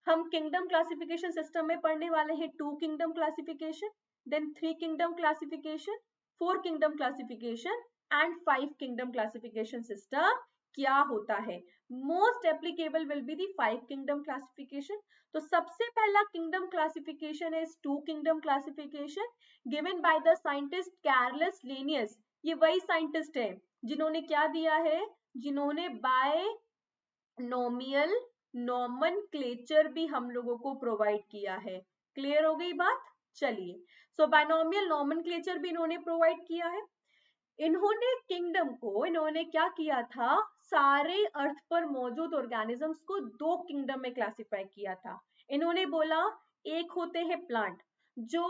हम किंगडम क्लासिफिकेशन सिस्टम में पढ़ने वाले हैं 2 kingdom classification, then 3 kingdom classification, 4 kingdom classification and 5 kingdom classification system क्या होता है। Most applicable will be the 5 kingdom classification. तो सबसे पहला kingdom classification is 2 kingdom classification given by the scientist Carolus Linnaeus. ये वही साइंटिस्ट है जिन्होंने क्या दिया है, जिन्होंने बायनोमियल नॉमेनक्लेचर भी हम लोगों को प्रोवाइड किया है। क्लियर हो गई बात? चलिए, सो बाइनोमियल नॉमेनक्लेचर भी इन्होंने प्रोवाइड किया है। इन्होंने क्या किया था, सारे अर्थ पर मौजूद ऑर्गेनिजम्स को दो किंगडम में क्लासिफाई किया था। इन्होंने बोला एक होते हैं प्लांट जो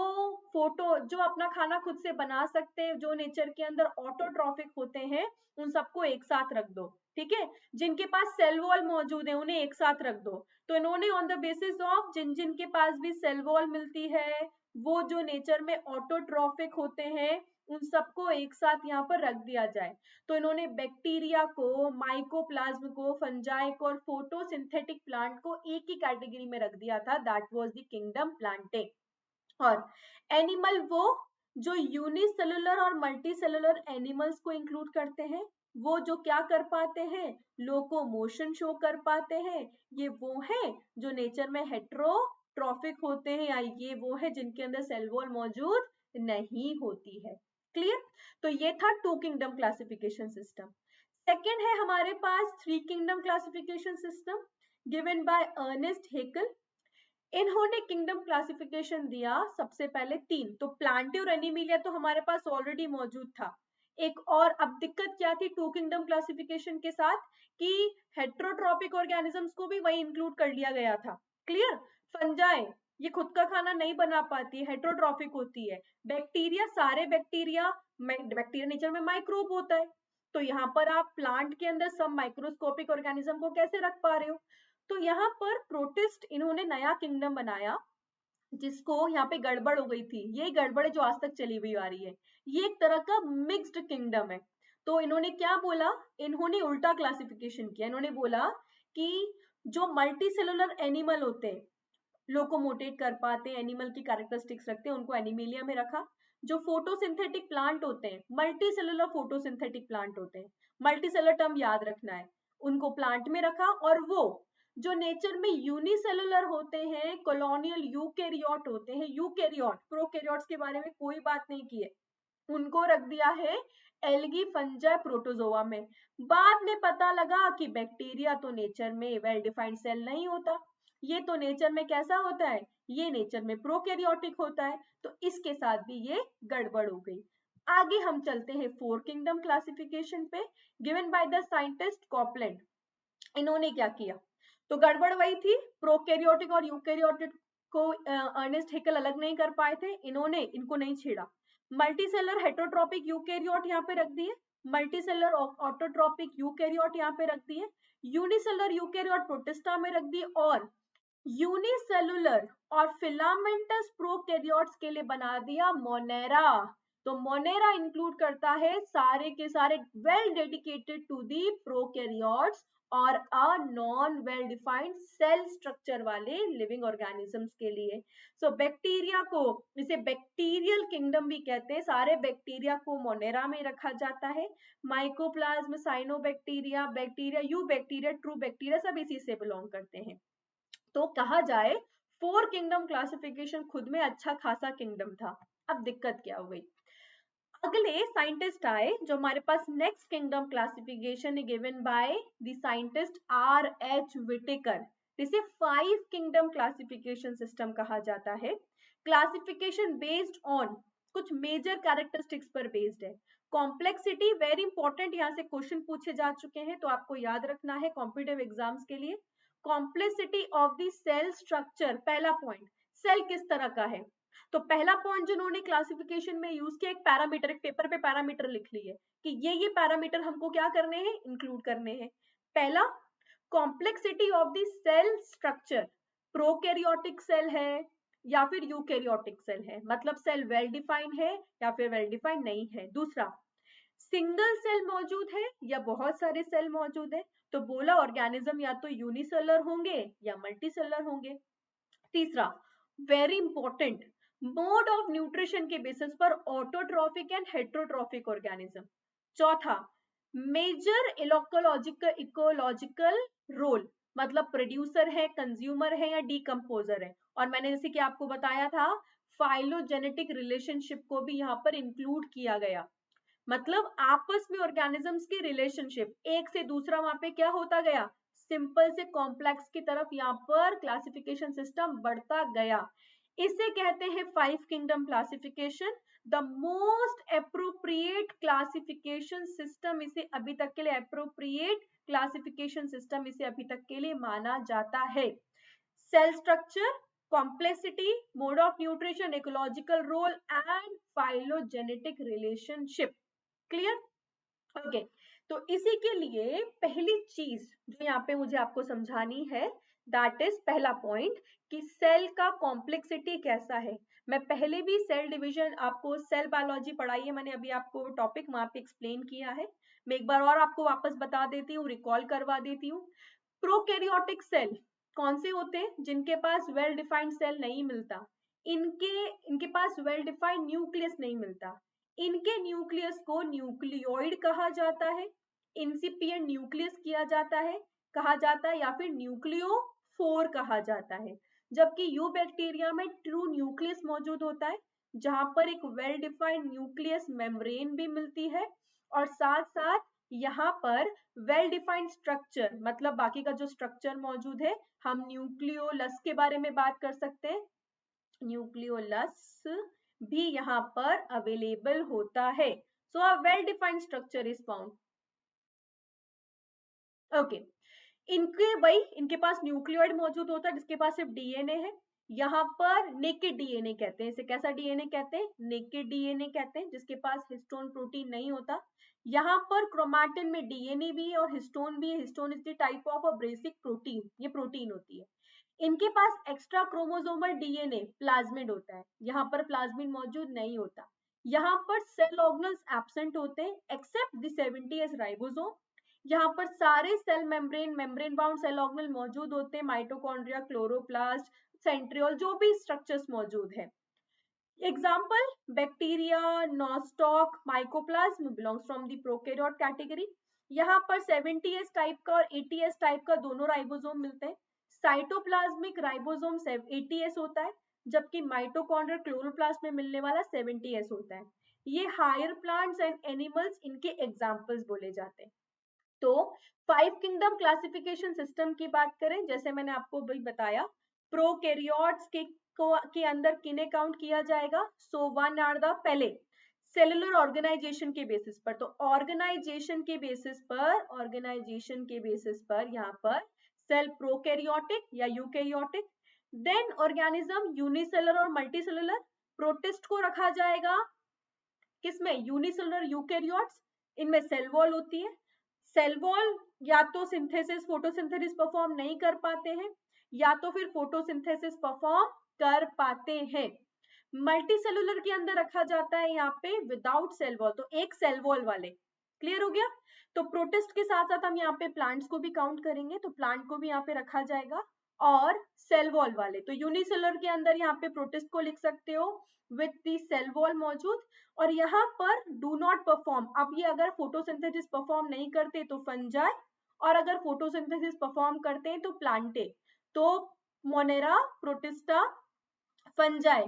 अपना खाना खुद से बना सकते हैं, जो नेचर के अंदर ऑटोट्रॉफिक होते हैं, उन सबको एक साथ रख दो, ठीक है। जिनके पास सेल वॉल मौजूद है उन्हें एक साथ रख दो। तो इन्होंने ऑन द बेसिस ऑफ जिन के पास भी सेल वॉल मिलती है, वो जो नेचर में ऑटोट्रॉफिक होते हैं, उन सबको एक साथ यहाँ पर रख दिया जाए। तो इन्होंने बैक्टीरिया को, माइकोप्लाज्म को, फंजाई को और फोटोसिंथेटिक प्लांट को एक ही कैटेगरी में रख दिया था, that was the kingdom Plantae. और एनिमल वो जो यूनिसेलुलर और मल्टीसेलुलर एनिमल्स को इंक्लूड करते हैं, वो जो क्या कर पाते हैं, लोकोमोशन शो कर पाते हैं, ये वो है जो नेचर में हेट्रोट्रॉफिक होते हैं, या ये वो है जिनके अंदर सेल वॉल मौजूद नहीं होती है। क्लियर? तो ये था two kingdom classification system. Second है हमारे पास three kingdom classification system given by Ernst Haeckel. इन्होंने किंगडम क्लासिफिकेशन दिया सबसे पहले तीन, तो प्लांटे और एनिमिलिया तो हमारे पास ऑलरेडी मौजूद था। एक और अब दिक्कत क्या थी टू किंगडम क्लासिफिकेशन के साथ, कि हेट्रोट्रॉपिक ऑर्गेनिजम्स को भी वही इंक्लूड कर लिया गया था। क्लियर? फंजाई ये खुद का खाना नहीं बना पाती है, हेट्रोट्रॉपिक होती है। बैक्टीरिया, सारे बैक्टीरिया नेचर में माइक्रोब होता है, तो यहाँ पर आप प्लांट के अंदर सब माइक्रोस्कोपिक ऑर्गेनिज्म को कैसे रख पा रहे हो। तो यहाँ पर प्रोटिस्ट इन्होंने नया किंगडम बनाया, जिसको यहाँ पे गड़बड़ हो गई थी, ये गड़बड़ जो आज तक चली हुई आ रही है, ये एक तरह का मिक्स्ड किंगडम है। तो इन्होंने क्या बोला, इन्होंने उल्टा क्लासिफिकेशन किया। इन्होंने बोला कि जो मल्टी सेलुलर एनिमल होते हैं, लोकोमोटेट कर पाते हैं, एनिमल की कैरेक्टरिस्टिक्स रखते हैं, उनको एनिमेलिया में रखा। जो फोटोसिंथेटिक प्लांट होते हैं, मल्टी सेलुलर फोटोसिंथेटिक प्लांट होते हैं, मल्टी सेलुलर टर्म याद रखना है, उनको प्लांट में रखा। और वो जो नेचर में यूनिसेलुलर होते हैं, कॉलोनियल यूकेरियोट होते हैं, यूकेरियोट, प्रोकैरियोट्स के बारे में कोई बात नहीं की है, उनको रख दिया है एल्गी, फंजाई, प्रोटोजोआ में। बाद में पता लगा कि बैक्टीरिया तो नेचर में वेल डिफाइंड सेल नहीं होता, ये तो नेचर में कैसा होता है, ये नेचर में प्रोकैरियोटिक होता है, तो इसके साथ भी ये गड़बड़ हो गई। आगे हम चलते हैं फोर किंगडम क्लासिफिकेशन पे, given by the scientist Copeland. इन्होंने क्या किया, तो गड़बड़ वही थी, प्रोकैरियोटिक और यूकैरियोटिक को अर्नेस्ट हेकल अलग नहीं कर पाए थे, इन्होंने इनको नहीं छेड़ा। मल्टीसेलर हेटरोट्रॉपिक यूकैरियोट यहाँ पे रख दिए, मल्टीसेलर ऑटोट्रॉपिक यूकैरियोट यहाँ पे रख दिए, यूनिसेलर यूकैरियोट प्रोटिस्टा में रख दिए, और यूनिसेलुलर और फिलामेंटस प्रोकैरियोट्स के लिए बना दिया मोनेरा। तो मोनेरा इंक्लूड करता है सारे के सारे well dedicated to the prokaryotes और a non well defined cell structure वाले लिविंग ऑर्गेनिजम्स के लिए। सो बैक्टीरिया को, इसे बैक्टीरियल किंगडम भी कहते हैं, सारे बैक्टीरिया को मोनेरा में रखा जाता है। Mycoplasma, cyanobacteria, bacteria, you bacteria, true bacteria सब इसी से बिलोंग करते हैं। तो कहा जाए फोर किंगडम क्लासिफिकेशन खुद में अच्छा खासा किंगडम था। अब दिक्कत क्या हो गई, अगले साइंटिस्ट आए जो हमारे पास next kingdom classification given by the scientist R.H. Whittaker, जिसे फाइव किंगडम क्लासिफिकेशन सिस्टम कहा जाता है। क्लासिफिकेशन बेस्ड ऑन कुछ मेजर कैरेक्टरिस्टिक्स पर बेस्ड है। कॉम्प्लेक्सिटी वेरी इंपॉर्टेंट, यहाँ से क्वेश्चन पूछे जा चुके हैं, तो आपको याद रखना है कॉम्पिटिटिव एग्जाम्स के लिए। Complexity of the cell structure, पहला पॉइंट, सेल किस तरह का है। तो पहला पॉइंट जो उन्होंने क्लासिफिकेशन में यूज किया, एक पैरामीटर, एक पेपर पे पैरामीटर लिख लिए कि ये पैरामीटर हमको क्या करने हैं, इंक्लूड करने हैं। पहला, complexity of the cell structure, prokaryotic cell है या फिर यूकैरियोटिक सेल है, मतलब सेल वेल डिफाइंड है या फिर वेल डिफाइंड नहीं है। दूसरा, सिंगल सेल मौजूद है या बहुत सारे सेल मौजूद है, तो बोला ऑर्गेनिज्म या तो यूनिसेलर होंगे या मल्टीसेलर होंगे। तीसरा, very important, mode of nutrition के बेसिस पर ऑटोट्रॉफिक एंड हेट्रोट्रॉफिक ऑर्गेनिज्म। चौथा, मेजर इकोलॉजिकल रोल, मतलब प्रोड्यूसर है, कंज्यूमर है या डीकंपोजर है। और मैंने जैसे कि आपको बताया था, फाइलोजेनेटिक रिलेशनशिप को भी यहाँ पर इंक्लूड किया गया, मतलब आपस में ऑर्गेनिजम्स की रिलेशनशिप, एक से दूसरा वहां पे क्या होता गया, सिंपल से कॉम्प्लेक्स की तरफ यहाँ पर क्लासिफिकेशन सिस्टम बढ़ता गया। इसे कहते हैं 5 kingdom classification. The most appropriate classification system, इसे अभी तक के लिए अप्रोप्रिएट क्लासिफिकेशन सिस्टम इसे अभी तक के लिए माना जाता है। Cell structure, complexity, mode of nutrition, ecological role and phylogenetic relationship. Clear? Okay, तो इसी के लिए पहली चीज जो यहाँ पे मुझे आपको समझानी है, दैट इज पहला पॉइंट कि सेल का कॉम्प्लेक्सिटी कैसा है। मैं पहले भी सेल डिवीजन, आपको सेल बायोलॉजी पढ़ाई है, मैंने अभी आपको टॉपिक वहां पे एक्सप्लेन किया है। मैं एक बार और आपको वापस बता देती हूँ, रिकॉल करवा देती हूँ। प्रोकैरियोटिक सेल कौन से होते हैं? जिनके पास वेल डिफाइंड सेल नहीं मिलता, इनके पास वेल डिफाइंड न्यूक्लियस नहीं मिलता। इनके न्यूक्लियस को न्यूक्लियोइड कहा जाता है, इंसिपिएंट न्यूक्लियस कहा जाता है या फिर न्यूक्लियोफोर कहा जाता है। जबकि यू बैक्टीरिया में ट्रू न्यूक्लियस मौजूद होता है, जहां पर एक वेल डिफाइंड न्यूक्लियस मेम्ब्रेन भी मिलती है, और साथ साथ यहाँ पर वेल डिफाइंड स्ट्रक्चर, मतलब बाकी का जो स्ट्रक्चर मौजूद है, हम न्यूक्लियोलस के बारे में बात कर सकते हैं, न्यूक्लियोलस भी यहाँ पर अवेलेबल होता है। So a well defined structure is found. Okay, इनके पास न्यूक्लियोइड मौजूद होता है जिसके पास सिर्फ डीएनए है। यहाँ पर नेकेड डीएनए कहते हैं इसे। कैसा डीएनए कहते हैं? नेकेड डीएनए कहते हैं, जिसके पास हिस्टोन प्रोटीन नहीं होता। यहाँ पर क्रोमैटिन में डीएनए भी है और हिस्टोन भी है। Histone is the type of a basic protein, ये प्रोटीन होती है। इनके पास एक्स्ट्रा क्रोमोसोमल डीएनए प्लाज्मिड होता है, यहाँ पर प्लाज्मिड मौजूद नहीं होता। यहाँ पर सेल ऑर्गेनल्स एब्सेंट होते हैं एक्सेप्ट द 70s राइबोसोम। यहाँ पर सारे cell membrane bound cell organelle मौजूद होते हैं, माइटोकॉन्ड्रिया, क्लोरोप्लास्ट, सेंट्रियोल, जो भी स्ट्रक्चर्स मौजूद है। Example, bacteria, nostoc, mycoplasma belongs from the prokaryote category. यहाँ पर 70s टाइप का और 80s टाइप का दोनों राइबोसोम मिलते हैं। साइटोप्लाज्मिक राइबोसोम 80s होता है, जबकि माइटोकॉन्ड्रिया, क्लोरोप्लास्ट में मिलने वाला 70s होता है। ये हायर प्लांट्स एंड एनिमल्स इनके एग्जाम्पल्स बोले जाते हैं। तो 5 किंगडम क्लासिफिकेशन सिस्टम की बात करें, जैसे मैंने आपको भी बताया, प्रोकैरियोट्स के अंदर किन्हें काउंट किया जाएगा? सो वन आर द पहले सेलुलर ऑर्गेनाइजेशन के बेसिस पर। तो ऑर्गेनाइजेशन के बेसिस पर यहाँ पर सेल प्रोकैरियोटिक या यूकैरियोटिक। देन ऑर्गेनिज्म यूनिसेलुलर और मल्टीसेलुलर। प्रोटिस्ट को रखा जाएगा किसमें? यूनिसेलुलर यूकैरियोट्स, इनमें सेल वॉल होती है। सेल वॉल या तो सिंथेसिस, फोटोसिंथेसिस परफॉर्म नहीं कर पाते हैं, या तो फिर फोटोसिंथेसिस परफॉर्म कर पाते हैं। मल्टीसेलुलर के अंदर रखा जाता है यहाँ पे विदाउट सेल वॉल, तो एक सेल वॉल वाले। क्लियर हो गया? तो प्रोटिस्ट के साथ साथ हम यहाँ पे प्लांट्स को भी काउंट करेंगे, तो प्लांट को भी यहाँ पे रखा जाएगा, और सेल वॉल वाले। तो यूनिसेलुलर के अंदर यहाँ पे प्रोटिस्ट को लिख सकते हो विथ दी सेल वॉल मौजूद, और यहाँ पर डू नॉट परफॉर्म। अब ये अगर फोटोसिंथेसिस परफॉर्म नहीं करते तो फंजाई, और अगर फोटोसिंथेसिस परफॉर्म करते हैं तो प्लांटे। तो monera, protista, fungi,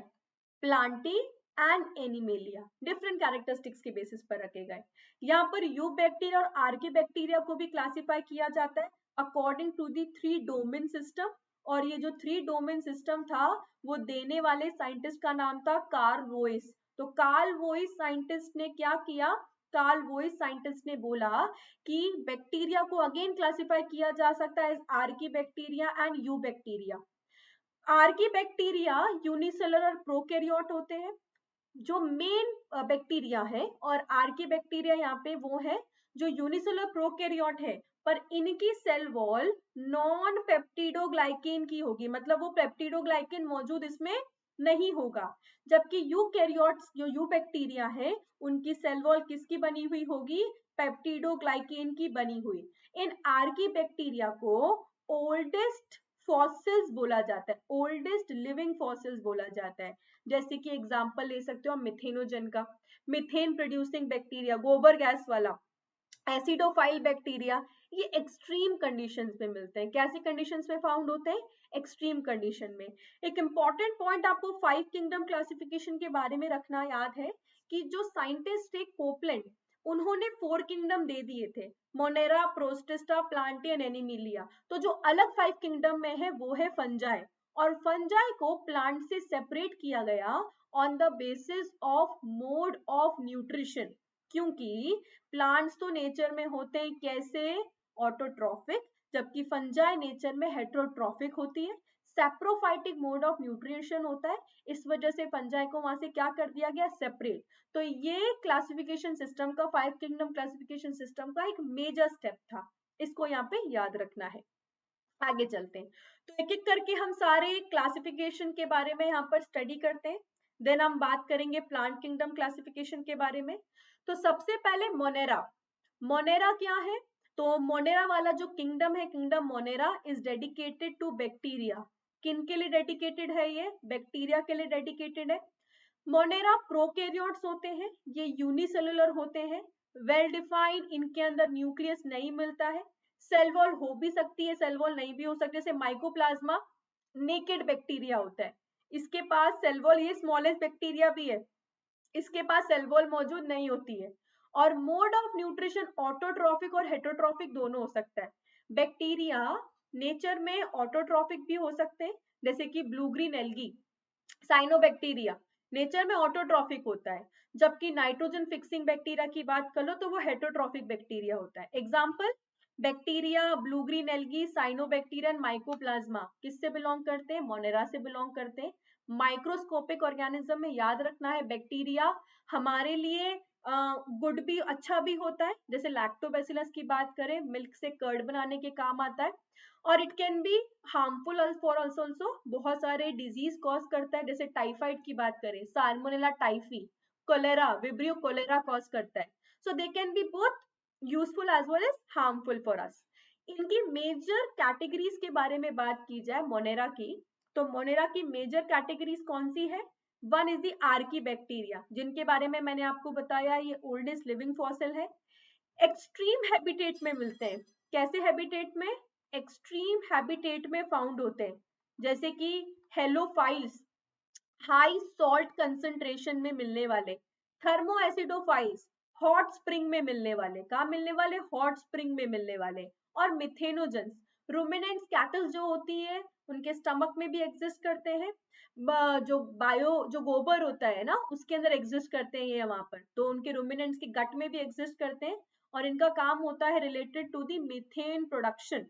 plantae and animalia, different characteristics के बेसिस पर रखे गए। यहाँ पर यू बैक्टीरिया और आर्की बैक्टीरिया को भी क्लासिफाई किया जाता है according to the 3 domain system. और ये जो 3 डोमेन सिस्टम था वो देने वाले साइंटिस्ट का नाम था कार्ल वोइस। तो कार्ल वोइस साइंटिस्ट ने क्या किया? कार्ल वोइस साइंटिस्ट ने बोला कि बैक्टीरिया को अगेन क्लासिफाई किया जा सकता है Archie bacteria and you bacteria. Archie bacteria unicellular और प्रोकैरियोट होते हैं, जो मेन बैक्टीरिया है, और आर्की बैक्टीरिया यहाँ पे वो है जो यूनिसेलुलर प्रोकैरियोट है, पर इनकी सेल वॉल नॉन पेप्टिडोग्लाइकेन की होगी, मतलब वो पेप्टिडोग्लाइकेन मौजूद इसमें नहीं होगा। जबकि यूकैरियोट्स जो यू बैक्टीरिया है, उनकी सेल वॉल किसकी बनी हुई होगी? पेप्टिडोग्लाइकेन की बनी हुई। इन आर्की बैक्टीरिया को ओल्डेस्ट फॉसिल्स बोला जाता है, ओल्डेस्ट लिविंग फॉसिल्स बोला जाता है। जैसे कि एग्जांपल ले सकते हो मिथेनोजन का, मिथेन प्रोड्यूसिंग बैक्टीरिया, गोबर गैस वाला, एसिडोफाइल बैक्टीरिया, ये एक्सट्रीम कंडीशंस में मिलते हैं। कैसी कंडीशंस में फाउंड होते हैं? एक्सट्रीम कंडीशन में। एक इंपॉर्टेंट पॉइंट आपको 5 किंगडम क्लासिफिकेशन के बारे में रखना याद है कि जो साइंटिस्ट थे कोपलैंड, उन्होंने 4 किंगडम दे दिए थे, Monera, protista, Plantae and Animalia. तो जो अलग 5 किंगडम में है वो है फंजाई, और फंजाई को प्लांट से सेपरेट किया गया on the basis of mode of nutrition, क्योंकि प्लांट्स तो नेचर में होते हैं कैसे, ऑटोट्रॉफिक, जबकि फंजाई नेचर में हेटेरोट्रॉफिक होती है, सेप्रोफाइटिक मोड ऑफ न्यूट्रिशन होता है, इस वजह से फंजाई को वहां से क्या कर दिया गया, सेपरेट। तो ये क्लासिफिकेशन सिस्टम का, 5 किंगडम क्लासिफिकेशन सिस्टम का एक मेजर स्टेप था, इसको यहाँ पे याद रखना है। आगे चलते हैं, तो एक एक करके हम सारे क्लासिफिकेशन के बारे में यहाँ पर स्टडी करते हैं, देन हम बात करेंगे प्लांट किंगडम क्लासिफिकेशन के बारे में। तो सबसे पहले मोनेरा। मोनेरा क्या है, तो मोनेरा वाला जो किंगडम है, kingdom monera is dedicated to bacteria. किन के लिए डेडिकेटेड है ये, बैक्टीरिया के लिए डेडिकेटेड है। मोनेरा प्रोकैरियोट्स होते हैं, ये यूनिसेलुलर होते हैं, वेल डिफाइंड, इनके अंदर न्यूक्लियस नहीं मिलता है, सेल वॉल हो भी सकती है, सेल वॉल नहीं भी हो सकती, जैसे माइकोप्लाज्मा नेकेड बैक्टीरिया होता है, इसके पास सेल वॉल, ये स्मॉलेस्ट बैक्टीरिया भी है, इसके पास सेल वॉल मौजूद नहीं होती है। और मोड ऑफ न्यूट्रिशन ऑटोट्रॉफिक और हेटेरोट्रॉफिक दोनों हो सकता है। बैक्टीरिया नेचर में ऑटोट्रॉफिक भी हो सकते हैं, जैसे कि blue green algae. Cyanobacteria nature में ऑटोट्रॉफिक होता है, जबकि नाइट्रोजन फिक्सिंग बैक्टीरिया की बात कर लो तो वो हेटेरोट्रॉफिक बैक्टीरिया होता है। Example, bacteria, blue green algae, cyanobacteria and mycoplasma किससे बिलोंग करते हैं, मोनेरा से बिलोंग करते हैं। माइक्रोस्कोपिक ऑर्गेनिज्म में याद रखना है, बैक्टीरिया हमारे लिए गुड भी, अच्छा भी होता है, जैसे लैक्टोबैसिलस की बात करें, मिल्क से कर्ड बनाने के काम आता है, और it can be harmful for also, बहुत सारे डिजीज कॉज करता है, जैसे टाइफाइड की बात करें, salmonella typhi, cholera, vibrio cholera cause करता है। So they can be both useful as well as harmful for us. इनकी मेजर कैटेगरीज के बारे में बात की जाए मोनेरा की, तो मोनेरा की मेजर कैटेगरीज कौन सी है, one is the Archie bacteria, जिनके बारे में मैंने आपको बताया, ये ओल्डेस्ट लिविंग फॉसिल है, एक्सट्रीम हैबिटेट में मिलते हैं। कैसे हैबिटेट में, एक्सट्रीम हैबिटेट में फाउंड होते हैं, जैसे कि हेलोफाइल्स, हाई सॉल्ट कंसंट्रेशन में मिलने वाले, थर्मो एसिडोफाइल्स, हॉट स्प्रिंग में मिलने वाले, कहाँ मिलने वाले, हॉट स्प्रिंग में मिलने वाले, और मिथेनोजेंस, रुमिनेंट्स कैटल्स जो होती है उनके स्टमक में भी एग्जिस्ट करते हैं, जो गोबर होता है ना उसके अंदर एग्जिस्ट करते हैं ये वहां पर, तो उनके रुमिनेंट्स के गट में भी एग्जिस्ट करते हैं, और इनका काम होता है related to the methane production.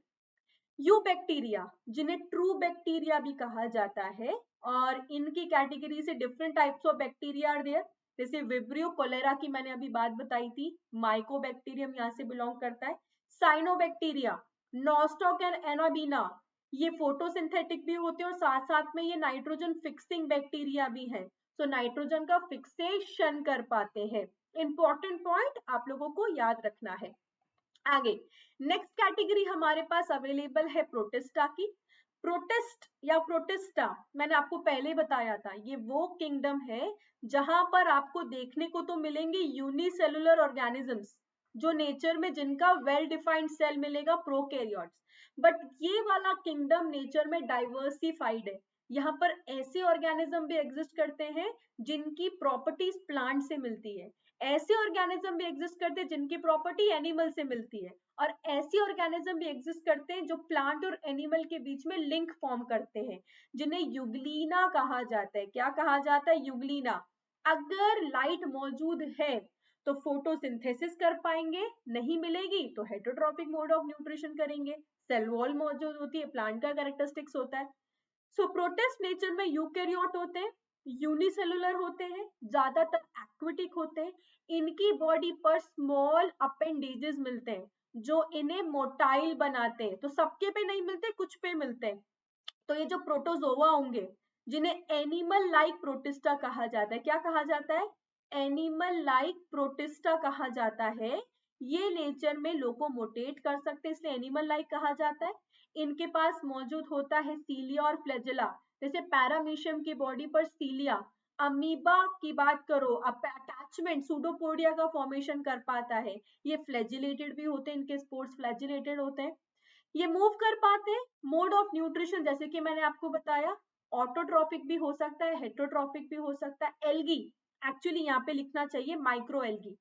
Eubacteria, जिन्हें ट्रू बैक्टीरिया भी कहा जाता है, और इनकी कैटेगरी से different types of bacteria are there, जैसे विब्रियो कोलेरा की मैंने अभी बात बताई थी, माइकोबैक्टीरियम यहाँ से बिलोंग करता है। साइनोबैक्टीरिया, नॉस्टॉक एंड एनाबीना, ये फोटोसिंथेटिक भी होते हैं, और साथ साथ में ये नाइट्रोजन फिक्सिंग बैक्टीरिया भी है, तो नाइट्रोजन का फिक्सेशन कर पाते हैं। इंपॉर्टेंट पॉइंट आप लोगों को याद रखना है। आगे नेक्स्ट कैटेगरी हमारे पास अवेलेबल है प्रोटिस्टा की। प्रोटिस्ट या प्रोटिस्टा मैंने आपको पहले बताया था, ये वो किंगडम है जहां पर आपको देखने को तो मिलेंगे यूनिसेलुलर ऑर्गेनिजम्स, जो नेचर में जिनका वेल डिफाइंड सेल मिलेगा, प्रोकैरियोट्स, बट ये वाला किंगडम नेचर में डाइवर्सिफाइड है, यहाँ पर ऐसे ऑर्गेनिज्म भी एग्जिस्ट करते हैं जिनकी प्रॉपर्टीज प्लांट से मिलती है, ऐसे ऑर्गेनिज्म भी एग्जिस्ट करते हैं जिनकी प्रॉपर्टी एनिमल से मिलती है, और ऐसे ऑर्गेनिज्म भी एग्जिस्ट करते हैं जो प्लांट और एनिमल के बीच में लिंक फॉर्म करते हैं, जिन्हें युगलीना कहा जाता है। क्या कहा जाता है, युगलीना। अगर लाइट मौजूद है तो फोटोसिंथेसिस कर पाएंगे, नहीं मिलेगी तो हेटेरोट्रॉफिक मोड ऑफ न्यूट्रिशन करेंगे, सेल वॉल मौजूद होती है, प्लांट का कैरेक्टरिस्टिक्स होता है। सो प्रोटिस्ट नेचर में यूकैरियोट होते हैं, यूनिसेलुलर होते हैं, ज्यादातर एक्विटिक होते हैं, इनकी बॉडी पर स्मॉल अपेंडेजेस मिलते हैं जो इन्हें मोटाइल बनाते हैं, तो सबके पे नहीं मिलते, कुछ पे मिलते हैं। तो ये जो प्रोटोजोआ होंगे जिन्हें एनिमल लाइक प्रोटिस्टा कहा जाता है, क्या कहा जाता है, एनिमल लाइक प्रोटिस्टा कहा जाता है, ये नेचर में लोकोमोटेट कर सकते हैं, इसलिए एनिमल लाइक कहा जाता है। इनके पास मौजूद होता है सीलिया और फ्लैजेला, जैसे पैरामीशियम की बॉडी पर सीलिया, अमीबा की बात करो, अटैचमेंट सूडोपोडिया का फॉर्मेशन कर पाता है, ये फ्लैजिलेटेड भी होते हैं, इनके स्पोर्स फ्लैजिलेटेड होते हैं, ये मूव कर पाते हैं। मोड ऑफ न्यूट्रिशन जैसे कि मैंने आपको बताया, ऑटोट्रॉफिक भी हो सकता है, हेटेरोट्रॉफिक भी हो सकता है। एल्गी, एक्चुअली यहाँ पे लिखना चाहिए माइक्रो एल्गी,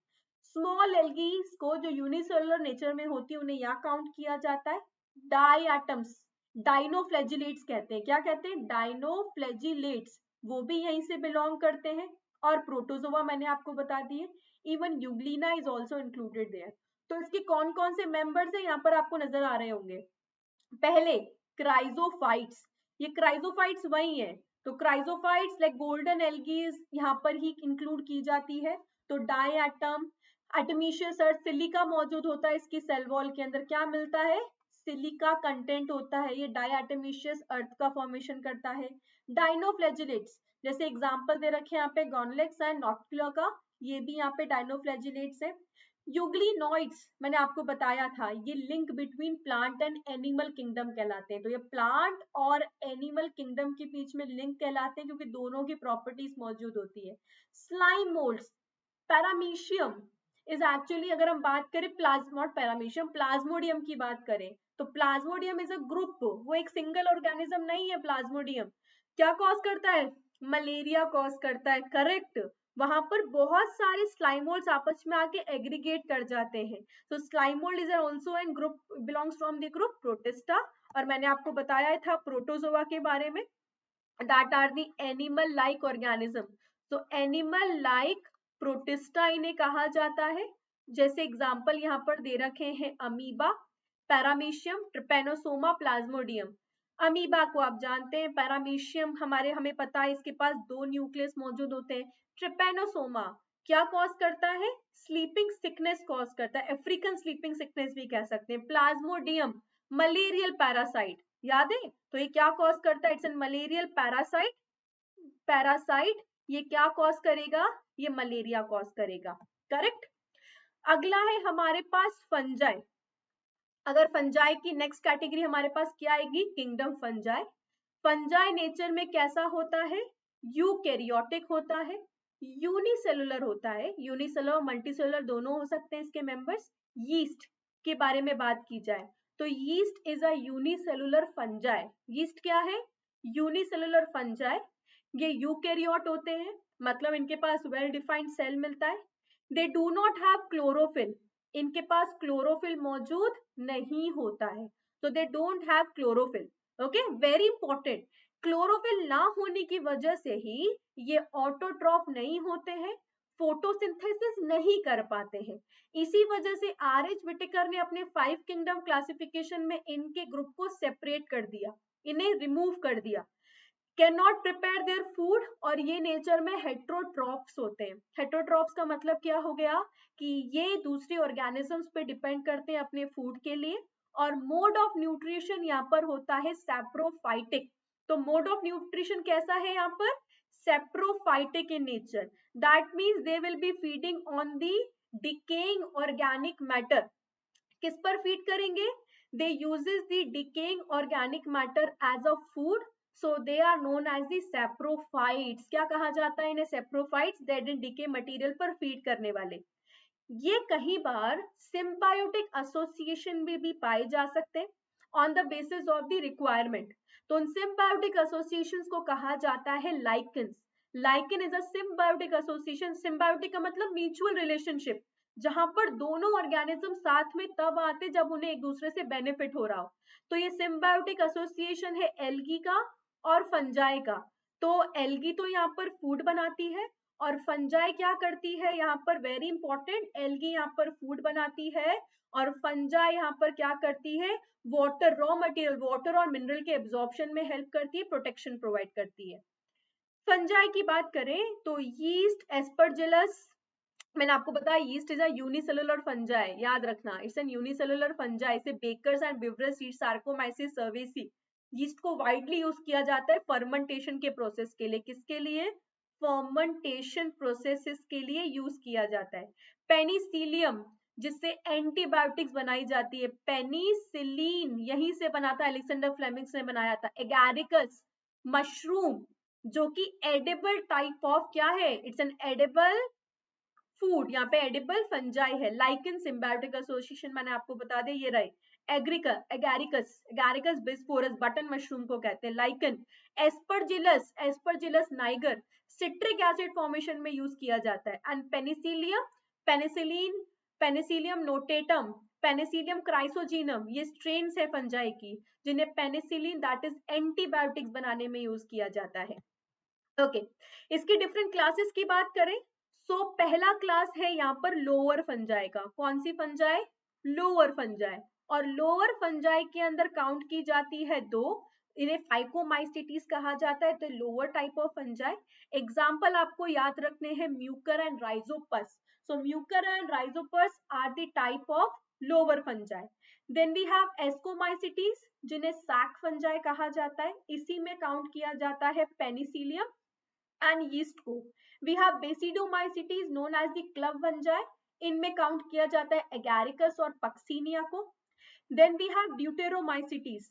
स्मॉल एल्गीज को जो यूनिसेलुलर नेचर में होती है उन्हें यहाँ काउंट किया जाता है। डाई एटम्स, डाइनोफ्लैजिलेट्स कहते हैं, क्या कहते हैं? डाइनोफ्लैजिलेट्स, वो भी यहीं से बिलोंग करते हैं। और प्रोटोजोआ मैंने आपको बता दिए, even euglena is also included there. तो इसके कौन कौन से मेंबर्स हैं यहाँ पर आपको नजर आ रहे होंगे। पहले क्राइजोफाइट्स, ये क्राइजोफाइट्स वही है, तो क्राइजोफाइट्स लाइक गोल्डन एल्गीज यहाँ पर ही इंक्लूड की जाती है। तो डाई एटम, एटमीशियस अर्थ, सिलिका मौजूद होता है इसकी सेल वॉल के अंदर, क्या मिलता है? सिलिका कंटेंट होता है, ये डायटोमिशियस अर्थ का फॉर्मेशन करता है। डाइनोफ्लैजिलेट्स, जैसे एग्जांपल दे रखे हैं यहाँ पे गॉनलेक्स एंड नॉक्टिला का, ये भी यहाँ पे डाइनोफ्लैजिलेट्स है। यूग्लिनॉइड्स मैंने आपको बताया था, ये link between plant and animal kingdom कहलाते हैं। तो ये प्लांट और एनिमल किंगडम के बीच में लिंक कहलाते हैं क्योंकि दोनों की प्रॉपर्टीज मौजूद होती है। Slime moulds, paramecium is actually, अगर हम बात करें नॉट पैरामीशियम, प्लाज्मोडियम की बात करें तो प्लाज्मोडियम इज अ ग्रुप, वो एक सिंगल ऑर्गेनिज्म नहीं है। प्लाज्मोडियम क्या कॉज करता है? मलेरिया कॉज करता है, करेक्ट। वहां पर बहुत सारे स्लाइमोल्ड्स आपस में आके एग्रीगेट कर जाते हैं। तो slime mould is also an group, belongs from the group protista. और मैंने आपको बताया था प्रोटोजोआ के बारे में, that are the animal like organism. तो एनिमल लाइक प्रोटिस्टा इन्हें कहा जाता है। जैसे एग्जांपल यहाँ पर दे रखे हैं amoeba, paramecium, Trypanosoma, Plasmodium. Amoeba को आप जानते हैं, पैरामीशियम हमें पता है इसके पास 2 न्यूक्लियस मौजूद होते हैं। ट्रिपेनोसोमा क्या कॉज करता है? स्लीपिंग सिकनेस कॉज करता है, अफ्रीकन स्लीपिंग सिकनेस भी कह सकते हैं। प्लाज्मोडियम मलेरियल पैरासाइट, याद है? तो ये क्या कॉज करता है? It's an malarial parasite. Parasite ये क्या कॉज करेगा? ये मलेरिया कॉज करेगा, करेक्ट। अगला है हमारे पास फंजाई। अगर फंजाई की नेक्स्ट कैटेगरी हमारे पास क्या आएगी? Kingdom fungi. फंजाई नेचर में कैसा होता है? यूकैरियोटिक होता है, यूनिसेलुलर होता है, यूनिसेलुलर मल्टीसेलुलर दोनों हो सकते हैं इसके मेंबर्स। यीस्ट के बारे में बात की जाए तो yeast is a unicellular fungi. Yeast क्या है? Unicellular fungi. ये यूकैरियोट होते हैं, मतलब इनके पास वेल डिफाइंड सेल मिलता है। They do not have chlorophyll, इनके पास क्लोरोफिल मौजूद नहीं होता है, तो दे don't have chlorophyll. Okay, very important, chlorophyll ना होने की वजह से ही ये ऑटोट्रॉफ नहीं होते हैं, फोटोसिंथेसिस नहीं कर पाते हैं। इसी वजह से आर.एच. विटेकर ने अपने 5 किंगडम क्लासिफिकेशन में इनके ग्रुप को सेपरेट कर दिया, इन्हें रिमूव कर दिया। Can not prepare their food, और ये नेचर में हेट्रोट्रॉप्स होते हैं। हेट्रोट्रॉप्स का मतलब क्या हो गया कि ये दूसरे ऑर्गेनिजम्स पे डिपेंड करते हैं अपने फूड के लिए। और मोड ऑफ न्यूट्रिशन यहाँ पर होता है सैप्रोफाइटिक। तो मोड ऑफ न्यूट्रिशन कैसा है यहाँ पर? Saprophytic in nature. That means they will be feeding on the decaying organic matter. किस पर फीड करेंगे? They uses the decaying organic matter as a food, so they are known as the saprophytes. क्या कहा जाता है इन्हें? Saprophytes, dead and decay material पर feed करने वाले। ये कहीं बार सिम्बायोटिक एसोसिएशन में भी पाए जा सकते हैं on the basis of the requirement. तो उन सिम्बायोटिक एसोसिएशंस को कहा जाता है lichens. Lichen is a symbiotic association. Symbiotic का मतलब म्यूचुअल रिलेशनशिप, जहां पर दोनों ऑर्गेनिज्म साथ में तब आते जब उन्हें एक दूसरे से बेनिफिट हो रहा हो। तो ये सिम्बायोटिक एसोसिएशन है एल्गी का और फंजाई का। तो एल्गी तो यहाँ पर फूड बनाती है और फंजाई क्या करती है? यहाँ पर वेरी इंपॉर्टेंट, एल्गी यहाँ पर फूड बनाती है और फंजाई यहाँ पर क्या करती है? वाटर, रॉ मटेरियल, वाटर और मिनरल के एब्जॉर्प्शन में हेल्प करती है, प्रोटेक्शन प्रोवाइड करती है। फंजाई की बात करें तो यीस्ट, एस्परजिलस, मैंने आपको बताया yeast is a unicellular fungi, याद रखना, इट्स एन यूनिसेलुलर फंजाई। इसे bakers and beverage seed, saccharomyces cerevisiae, yeast को वाइडली यूज किया जाता है फर्मेंटेशन के प्रोसेस के लिए। किसके लिए? फर्मेंटेशन प्रोसेसेस के लिए यूज किया जाता है। पेनिसिलियम, जिससे एंटीबायोटिक्स बनाई जाती है, पेनिसिलिन यहीं से बना था, अलेक्जेंडर फ्लेमिंग्स ने बनाया था। एगारिकस, मशरूम, जो कि एडिबल टाइप ऑफ क्या है? इट्स एन एडिबल फूड, यहाँ पे एडिबल फंजाई है। लाइकन, सिम्बायोटिक एसोसिएशन मैंने आपको बता दिया, ये रहे। Agaricus, agaricus bisporus, button mushroom को कहते हैं। Lichen, aspergillus, aspergillus niger, citric acid formation में यूज किया जाता है। And penicillium, penicillin, penicillium notatum, penicillium chrysogenum, ये स्ट्रेन्स है फंजाई की जिन्हें पेनिसिलिन दैट इज एंटीबायोटिक्स बनाने में यूज किया जाता है। ओके इसकी डिफरेंट क्लासेस की बात करें, सो पहला क्लास है यहाँ पर लोअर फंजाई का। कौन सी फंजाई? Lower fungi. और लोअर फंजाई के अंदर काउंट की जाती है दो, इन्हें फाइकोमाइस्टिटीज कहा जाता है, तो lower type of fungi. Example आपको याद रखने हैं mucor and rhizopus. So mucor and rhizopus are the type of lower fungi. Then we have ascomycetes जिन्हें सैक फंजाई कहा जाता है, इसी में काउंट किया जाता है पेनिसिलियम एंड यीस्ट को। We have basidiomycetes known as the club fungi, इनमें काउंट किया जाता है एगैरिकस और पक्सीनिया को। Then we have deuteromycetes,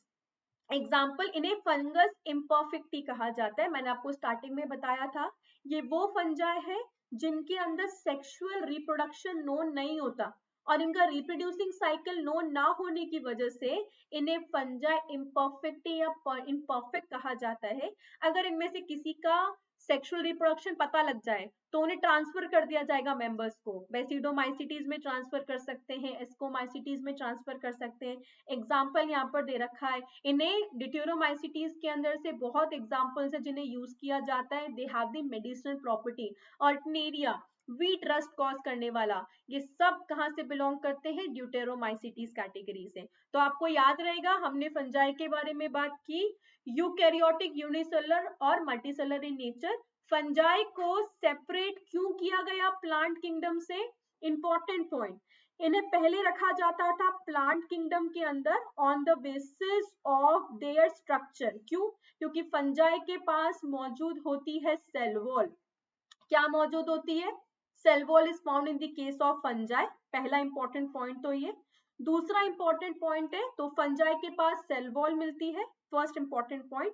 example इन्हें फंगस इम्परफेक्टी कहा जाता है, मैंने आपको स्टार्टिंग में बताया था। ये वो फंजाई है जिनके अंदर सेक्सुअल रिप्रोडक्शन नोन नहीं होता और इनका रिप्रोड्यूसिंग साइकिल नोन ना होने की वजह से इन्हें फंजाई इम्परफेक्टी या इम्परफेक्ट कहा जाता है। अगर इनमें से किसी का सेक्सुअल रिप्रोडक्शन पता लग जाए तो उन्हें ट्रांसफर कर दिया जाएगा मेंबर्स को, बेसिडोमाइसिटीज में ट्रांसफर कर सकते हैं, एस्कोमाइसिटीज में ट्रांसफर कर सकते हैं। एग्जाम्पल यहाँ पर दे रखा है, इन्हें डिट्यूरोमाइसिटीज के अंदर से बहुत एग्जाम्पल्स है जिन्हें यूज किया जाता है, they have the medicinal property. ऑर्टिनेरिया, वीट रस्ट कॉज करने वाला, ये सब कहाँ से बिलोंग करते हैं? ड्यूटेरोमाइसिटीज कैटेगरी से। तो आपको याद रहेगा हमने फंजाई के बारे में बात की, यूकैरियोटिक, यूनिसेलुलर और मल्टीसेलुलर इन नेचर। फंजाई को सेपरेट क्यों किया गया प्लांट किंगडम से? इंपॉर्टेंट पॉइंट, इन्हें पहले रखा जाता था प्लांट किंगडम के अंदर on the basis of their structure. क्यों? क्योंकि फंजाई के पास मौजूद होती है सेल वॉल। क्या मौजूद होती है? Cell wall is found in the case of fungi. पहला इंपॉर्टेंट पॉइंट तो ये। दूसरा इंपॉर्टेंट पॉइंट है, तो फंजाई के पास सेल वॉल मिलती है, first important point.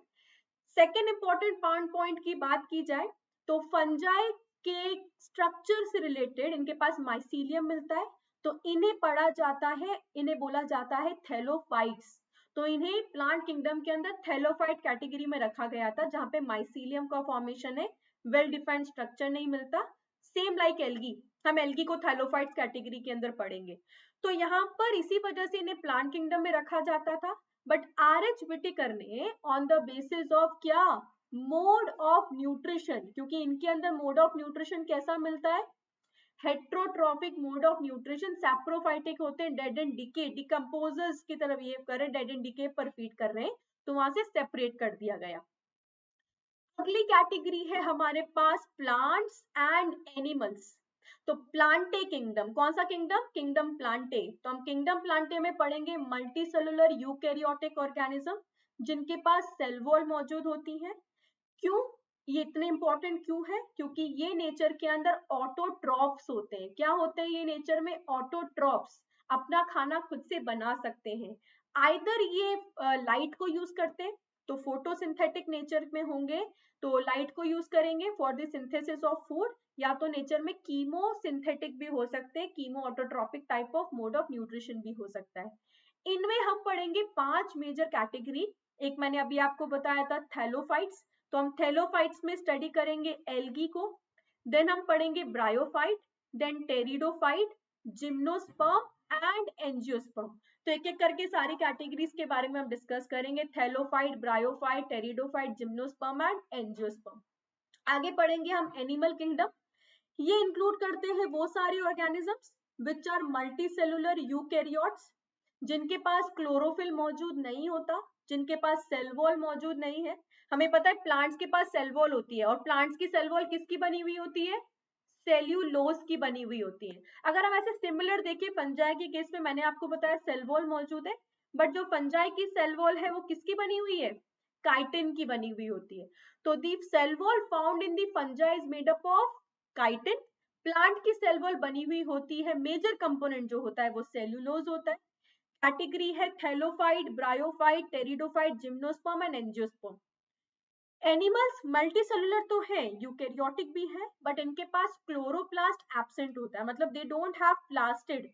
Second important point की बात की जाए तो फंजाई के स्ट्रक्चर से रिलेटेड इनके पास माइसीलियम मिलता है, तो इन्हें पढ़ा जाता है, इन्हें बोला जाता है थैलोफाइट्स। तो इन्हें प्लांट किंगडम के अंदर थैलोफाइट कैटेगरी में रखा गया था जहां पे माइसीलियम का फॉर्मेशन है, वेल डिफाइंड स्ट्रक्चर नहीं मिलता। सेम लाइक एल्गी, हम एल्गी को थैलोफाइट्स कैटेगरी के अंदर पढ़ेंगे। तो यहाँ पर इसी वजह से इन्हें प्लांट किंगडम में रखा जाता था। But R H. व्हिटेकर ने ऑन द बेसिस ऑफ क्या? मोड ऑफ न्यूट्रिशन, क्योंकि इनके अंदर मोड ऑफ न्यूट्रिशन कैसा मिलता है? Heterotrophic mode of nutrition, saprophytic होते हैं, डेड एंड डिके, डिकम्पोजर्स की तरह बिहेव कर रहे हैं, डेड एंड डिके पर फीड कर रहे हैं, तो वहां से सेपरेट कर दिया गया। अगली कैटेगरी है हमारे पास प्लांट्स एंड एनिमल्स। तो प्लांटे किंगडम, कौन सा किंगडम? Kingdom Plantae. तो हम किंगडम प्लांटे में पढ़ेंगे मल्टी सेलुलर यूकैरियोटिक ऑर्गेनिज्म जिनके पास सेल वॉल मौजूद होती है। क्यों ये इतने इंपॉर्टेंट क्यों है? क्योंकि ये नेचर के अंदर ऑटोट्रॉप्स होते हैं। क्या होते हैं ये नेचर में? ऑटोट्रॉप्स, अपना खाना खुद से बना सकते हैं। आइदर ये लाइट को यूज करते हैं, तो फोटोसिंथेटिक नेचर में होंगे तो लाइट को यूज करेंगे for the synthesis of food, या तो नेचर में कीमो सिंथेटिक भी हो सकते हैं, chemo autotrophic type of mode of nutrition भी हो सकता है। इनमें हम पढ़ेंगे 5 मेजर कैटेगरी। एक मैंने अभी आपको बताया था थैलोफाइट्स, तो हम थैलोफाइट्स में स्टडी करेंगे एल्गी को। देन हम पढ़ेंगे bryophyte, then pteridophyte, gymnosperm and angiosperm. तो एक एक करके सारी कैटेगरीज के बारे में हम डिस्कस करेंगे, thallophyte, bryophyte, pteridophyte, gymnosperm and angiosperm. आगे पढ़ेंगे हम एनिमल किंगडम। ये इंक्लूड करते हैं वो सारे organisms which are multicellular eukaryotes, जिनके पास क्लोरोफिल मौजूद नहीं होता, जिनके पास सेल वॉल मौजूद नहीं है। हमें पता है प्लांट्स के पास सेल वॉल होती है, और प्लांट्स की सेल वॉल किसकी बनी हुई होती है? सेल्यूलोज की बनी हुई होती है। अगर हम ऐसे सिमिलर देखें फंजाई के केस में, मैंने आपको बताया सेल वॉल मौजूद है, बट जो फंजाई की सेल वॉल है वो किसकी बनी हुई है? काइटिन की बनी हुई होती है। So the cell wall found in the fungi is made up of chitin. Plant की सेल वॉल बनी हुई होती है, मेजर कंपोनेंट जो होता है वो सेल्यूलोज होता है। कैटेगरी है thallophyte, bryophyte, pteridophyte, gymnosperm and angiosperm. Animals multicellular तो है, यूकैरियोटिक भी है, बट इनके पास क्लोरोप्लास्ट एब्सेंट होता है, मतलब दे डोंट हैव प्लास्टिड,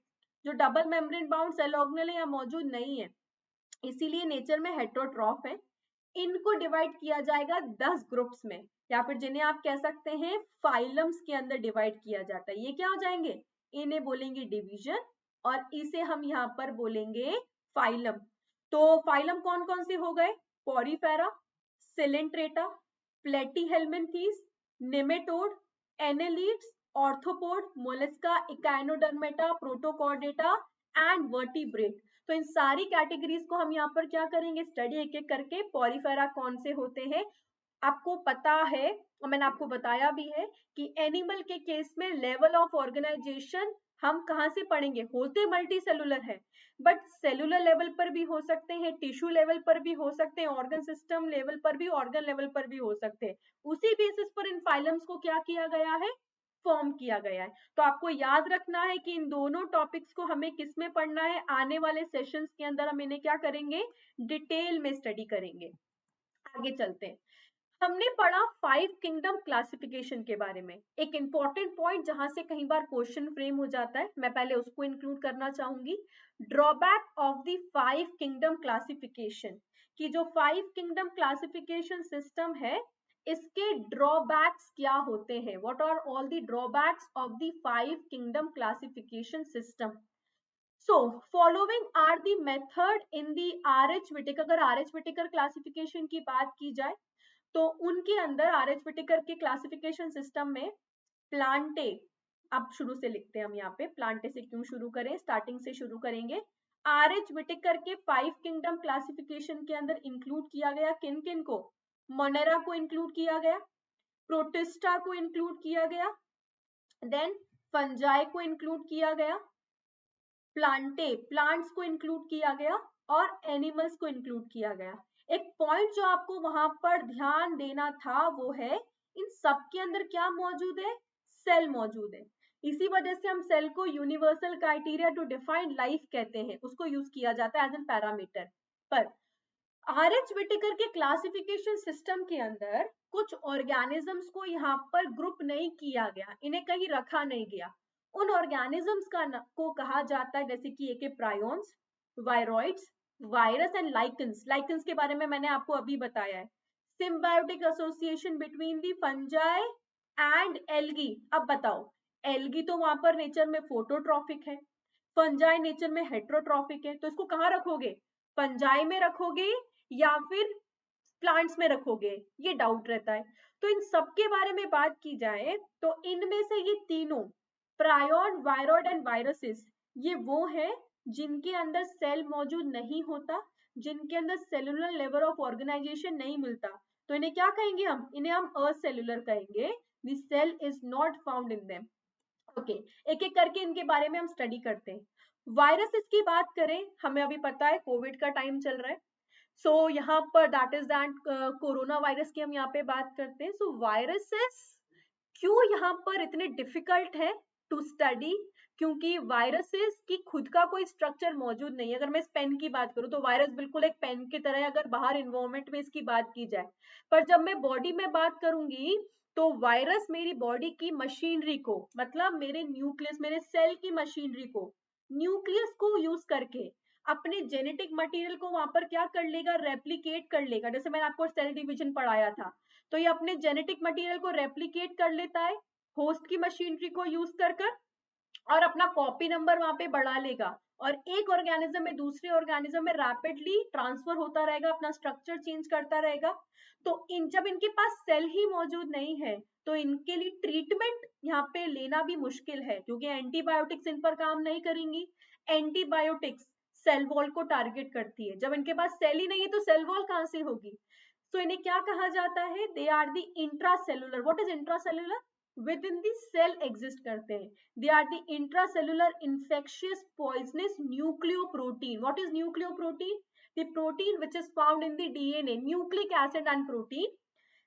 जो double membrane bound cell organelle है, या मौजूद नहीं है, इसीलिए नेचर में हेटेरोट्रॉफ है। इनको डिवाइड किया जाएगा 10 ग्रुप्स में, या फिर जिन्हें आप कह सकते हैं फाइलम्स के अंदर डिवाइड किया जाता है। ये क्या हो जाएंगे? इन्हें बोलेंगे डिवीजन, और इसे हम यहाँ पर बोलेंगे फाइलम। तो फाइलम कौन कौन से हो गए? Porifera, coelenterata, platyhelminthes, nematode, annelids, arthropod, mollusca, echinodermata, protochordata and vertebrate. तो इन सारी कैटेगरीज को हम यहाँ पर क्या करेंगे? स्टडी एक एक करके। पोरीफेरा कौन से होते हैं आपको पता है, और मैंने आपको बताया भी है कि एनिमल के केस में लेवल ऑफ ऑर्गेनाइजेशन हम कहाँ से पढ़ेंगे? होते मल्टी सेलुलर है, बट सेलुलर लेवल पर भी हो सकते हैं, टिश्यू लेवल पर भी हो सकते हैं, ऑर्गन सिस्टम लेवल पर भी, ऑर्गन लेवल पर भी हो सकते हैं। उसी बेसिस पर इन फाइलम्स को क्या किया गया है? फॉर्म किया गया है। तो आपको याद रखना है कि इन दोनों टॉपिक्स को हमें किस में पढ़ना है? आने वाले सेशंस के अंदर हम इन्हें क्या करेंगे? डिटेल में स्टडी करेंगे। आगे चलते हैं। हमने पढ़ा 5 किंगडम क्लासिफिकेशन के बारे में। एक इंपॉर्टेंट पॉइंट जहां से कई बार क्वेश्चन फ्रेम हो जाता है, मैं पहले उसको इंक्लूड करना चाहूंगी। Drawback of the 5 kingdom classification, कि जो 5 किंगडम क्लासिफिकेशन सिस्टम है इसके ड्रॉबैक्स क्या होते हैं? What are all the drawbacks of the 5 kingdom classification system? So, following are the method in the RH Whittaker। अगर RH Whittaker क्लासिफिकेशन की बात की जाए तो उनके अंदर RH Whittaker के क्लासिफिकेशन सिस्टम में प्लांटे, अब शुरू से लिखते हैं हम यहाँ पे, प्लांटे से क्यों शुरू करें, स्टार्टिंग से शुरू करेंगे। RH Whittaker के 5 किंगडम क्लासिफिकेशन के अंदर इंक्लूड किया गया किन किन को? मोनेरा को इंक्लूड किया गया, प्रोटिस्टा को इंक्लूड किया गया, देन फंजाई को इंक्लूड किया गया, प्लांट्स को इंक्लूड किया गया, और एनिमल्स को इंक्लूड किया गया। एक पॉइंट जो आपको वहां पर ध्यान देना था वो है इन सब के अंदर क्या मौजूद है? सेल मौजूद है। इसी वजह से हम सेल को universal criteria to define life कहते हैं, उसको यूज किया जाता है एज एन पैरामीटर। पर RH Whittaker के क्लासिफिकेशन सिस्टम के अंदर कुछ ऑर्गेनिजम्स को यहाँ पर ग्रुप नहीं किया गया, इन्हें कहीं रखा नहीं गया। उन ऑर्गेनिजम्स को कहा जाता है जैसे कि एक prions, viroids, virus and lichens. Lichens के बारे में मैंने आपको अभी बताया है। Symbiotic association between the fungi and algae. अब बताओ, एल्गी तो वहां पर नेचर में फोटोट्रॉफिक है, फंजाई नेचर में हेट्रोट्रॉफिक है, तो इसको कहाँ रखोगे? फंजाई में रखोगे या फिर प्लांट्स में रखोगे? ये डाउट रहता है। तो इन सब के बारे में बात की जाए तो इनमें से ये तीनों, प्रायोन, वायरॉइड एंड वायरसेस, ये वो है जिनके अंदर सेल मौजूद नहीं होता, जिनके अंदर सेलुलर लेवल ऑफ ऑर्गेनाइजेशन नहीं मिलता। तो इन्हें क्या कहेंगे? हम इन्हें हम असेलुलर कहेंगे। The cell is not found in them. Okay, एक एक करके इनके बारे में हम स्टडी करते हैं। वायरसेस की बात करें, हमें अभी पता है कोविड का टाइम चल रहा है, सो यहाँ पर that is that corona virus की हम यहाँ पे बात करते हैं। सो वायरसेस क्यों यहाँ पर इतने डिफिकल्ट है टू स्टडी? क्योंकि वायरसेस की खुद का कोई स्ट्रक्चर मौजूद नहीं है। अगर मैं इस पेन की बात करूं तो वायरस बिल्कुल एक पेन की तरह है अगर बाहर इन्वायरमेंट में इसकी बात की जाए, पर जब मैं बॉडी में बात करूंगी तो वायरस मेरी बॉडी की मशीनरी को, मतलब मेरे न्यूक्लियस, मेरे सेल की मशीनरी को, न्यूक्लियस को यूज करके अपने जेनेटिक मटेरियल को वहां पर क्या कर लेगा? रेप्लिकेट कर लेगा। जैसे मैंने आपको सेल डिवीजन पढ़ाया था, तो ये अपने जेनेटिक मटेरियल को रेप्लिकेट कर लेता है होस्ट की मशीनरी को यूज कर और अपना कॉपी नंबर वहां पे बढ़ा लेगा, और एक ऑर्गेनिज्म में दूसरे ऑर्गेनिज्म में रैपिडली ट्रांसफर होता रहेगा, अपना स्ट्रक्चर चेंज करता रहेगा। तो जब इनके पास सेल ही मौजूद नहीं है तो इनके लिए ट्रीटमेंट यहाँ पे लेना भी मुश्किल है, क्योंकि एंटीबायोटिक्स इन पर काम नहीं करेंगी। एंटीबायोटिक्स सेल वॉल को टारगेट करती है, जब इनके पास सेल ही नहीं है तो सेल वॉल कहाँ से होगी? तो इन्हें क्या कहा जाता है? They are the intracellular. What is intracellular? Within the cell exist करते हैं। They are the intracellular infectious poisonous nucleoprotein. What is nucleoprotein? The protein which is found in the DNA, nucleic acid and protein.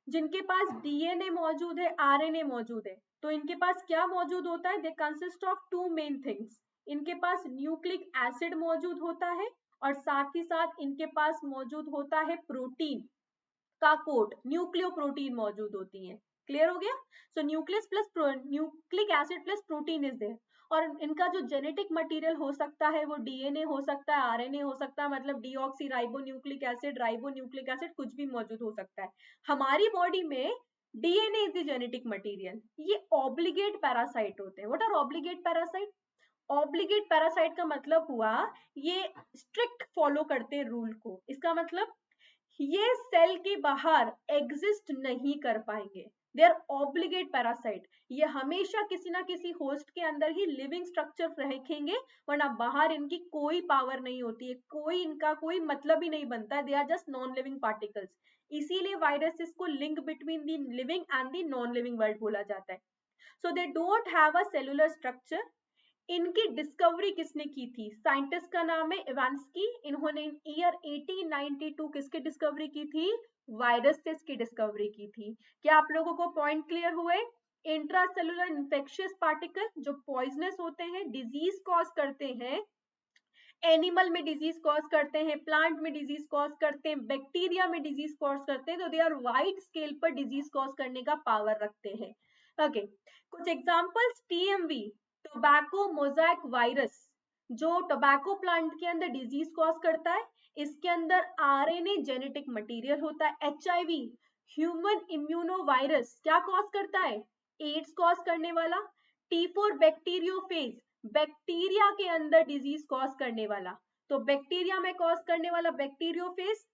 जिनके पास DNA मौजूद है, RNA मौजूद है, तो इनके पास क्या मौजूद होता है? They consist of two main things. इनके पास न्यूक्लिक एसिड मौजूद होता है और साथ ही साथ इनके पास मौजूद होता है प्रोटीन का कोट, न्यूक्लियोप्रोटीन मौजूद होती है। क्लियर हो गया? So nucleus plus nucleic acid plus protein is there. और इनका जो जेनेटिक मटेरियल हो सकता है वो डीएनए हो सकता है, आरएनए हो सकता है, मतलब deoxy ribo nucleic acid, ribo nucleic acid, कुछ भी मौजूद हो सकता है। हमारी बॉडी में DNA is the genetic material. ये ऑब्लिगेट पैरासाइट होते हैं। What are obligate parasite? Obligate parasite का मतलब हुआ ये स्ट्रिक्ट फॉलो करते रूल को, इसका मतलब ये सेल के बाहर एग्जिस्ट नहीं कर पाएंगे, दे आर ऑब्लिगेट पैरासाइट, ये हमेशा किसी ना किसी होस्ट के अंदर ही लिविंग स्ट्रक्चर रखेंगे, वरना बाहर इनकी कोई पावर नहीं होती है, कोई इनका कोई मतलब ही नहीं बनता है, they are just non living particles. इसीलिए वायरसेस को link between the living and the non living world बोला जाता है। So they don't have a cellular structure. इनकी डिस्कवरी किसने की थी? साइंटिस्ट का नाम है इवांस्की। इन्होंने ईयर 1892 किसकी डिस्कवरी की थी? वायरसेस की डिस्कवरी की थी। क्या आप लोगों को पॉइंट क्लियर हुए? इंट्रासेलुलर इन्फेक्शियस पार्टिकल जो पॉइजनस होते हैं, डिजीज कॉज करते हैं, एनिमल में डिजीज कॉज करते हैं, प्लांट में डिजीज कॉज करते हैं, बैक्टीरिया में डिजीज कॉज करते हैं, तो दे आर वाइड स्केल पर डिजीज कॉज करने का पावर रखते हैं। ओके, कुछ examples, TMV tobacco mosaic virus, जो टोबैको प्लांट के अंदर डिजीज कॉज करता है, इसके अंदर आरएनए जेनेटिक मटेरियल होता है। एचआईवी ह्यूमन इम्यूनो वायरस क्या कॉज करता है? एड्स कॉज करने वाला। टी4 बैक्टीरियोफेज बैक्टीरिया के अंदर डिजीज कॉज करने वाला, तो बैक्टीरिया में कॉज करने वाला बैक्टीरियोफेज,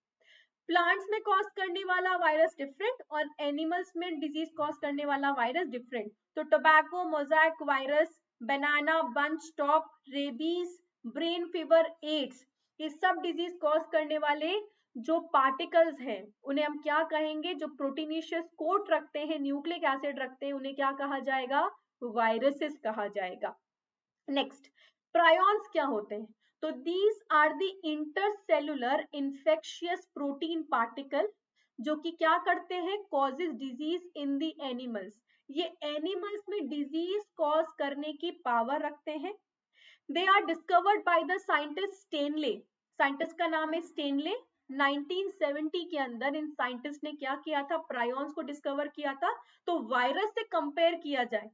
प्लांट्स में कॉज करने वाला वायरस डिफरेंट और एनिमल्स में डिजीज कॉज करने वाला वायरस डिफरेंट। तो tobacco mosaic virus, banana bunch top, rabies, brain fever, AIDS, ये सब डिजीज कॉज करने वाले जो पार्टिकल्स हैं उन्हें हम क्या कहेंगे? जो प्रोटीनिशियस कोट रखते हैं, न्यूक्लिक एसिड रखते हैं, उन्हें क्या कहा जाएगा? वायरसेस कहा जाएगा। नेक्स्ट, प्रायॉन्स क्या होते हैं? तो these are the intercellular infectious protein particle जो कि क्या करते हैं? Causes disease in the animals, ये एनिमल्स में डिजीज कॉज करने की पावर रखते हैं। They are discovered by the scientist Stanley, scientist का नाम है स्टेनले। 1970 के अंदर इन साइंटिस्ट ने क्या किया था? प्रायॉन्स को डिस्कवर किया था। तो वायरस से कंपेयर किया जाए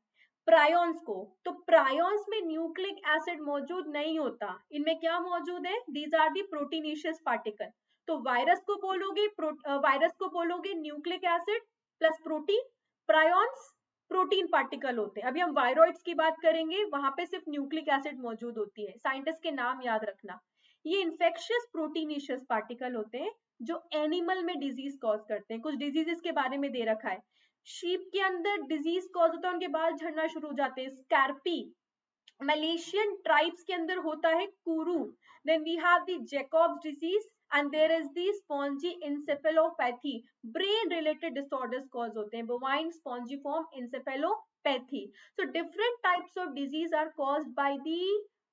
प्रायॉन्स को, तो प्रायॉन्स में न्यूक्लिक एसिड मौजूद नहीं होता, इनमें क्या मौजूद है? These are the proteinaceous particle. तो वायरस को बोलोगे nucleic acid plus protein, prions protein particle होते हैं। अभी हम वायरॉइड्स की बात करेंगे, वहां पे सिर्फ न्यूक्लिक एसिड मौजूद होती है। साइंटिस्ट के नाम याद रखना। ये इन्फेक्शियस प्रोटीनिशियस पार्टिकल होते हैं जो एनिमल में डिजीज कॉज करते हैं। कुछ डिजीजेस के बारे में दे रखा है। शीप के अंदर डिजीज कॉज होता है, उनके बाल झड़ना शुरू हो जाते हैं, स्कैर्पी। मलेशियन ट्राइब्स के अंदर होता है kuru. Then we have the Jacob's disease and there is the spongy encephalopathy, brain related disorders cause होते हैं, bovine spongiform encephalopathy. So different types of disease are caused by the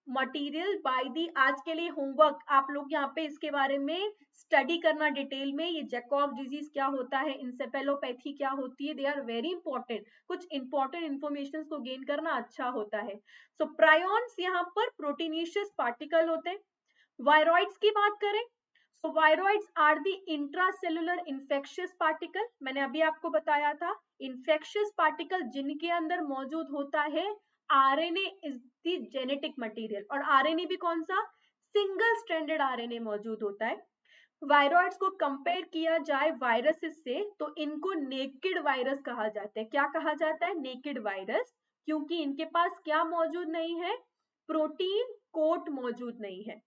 material, by the, आज के लिए homework आप लोग यहाँ पे इसके बारे में स्टडी करना डिटेल में, ये जैकॉब डिजीज क्या होता है, इंसेफेलोपैथी क्या होती है, दे आर वेरी इंपॉर्टेंट। कुछ इंपॉर्टेंट इंफॉर्मेशन को गेन करना अच्छा होता है। सो प्रायॉन्स यहाँ पर प्रोटीनिशियस पार्टिकल होते हैं। वायरॉइड्स की बात करें, so viroids are the intracellular infectious particle, मैंने अभी आपको बताया था infectious particle जिनके अंदर मौजूद होता है RNA is the genetic material, और RNA भी कौन सा? सिंगल स्ट्रैंडेड RNA मौजूद होता है। वायरॉइड्स को कंपेयर किया जाए वायरसेस से तो इनको नेकेड वायरस कहा जाता है। क्या कहा जाता है? नेकेड वायरस, क्योंकि इनके पास क्या मौजूद नहीं है? प्रोटीन कोट मौजूद नहीं है।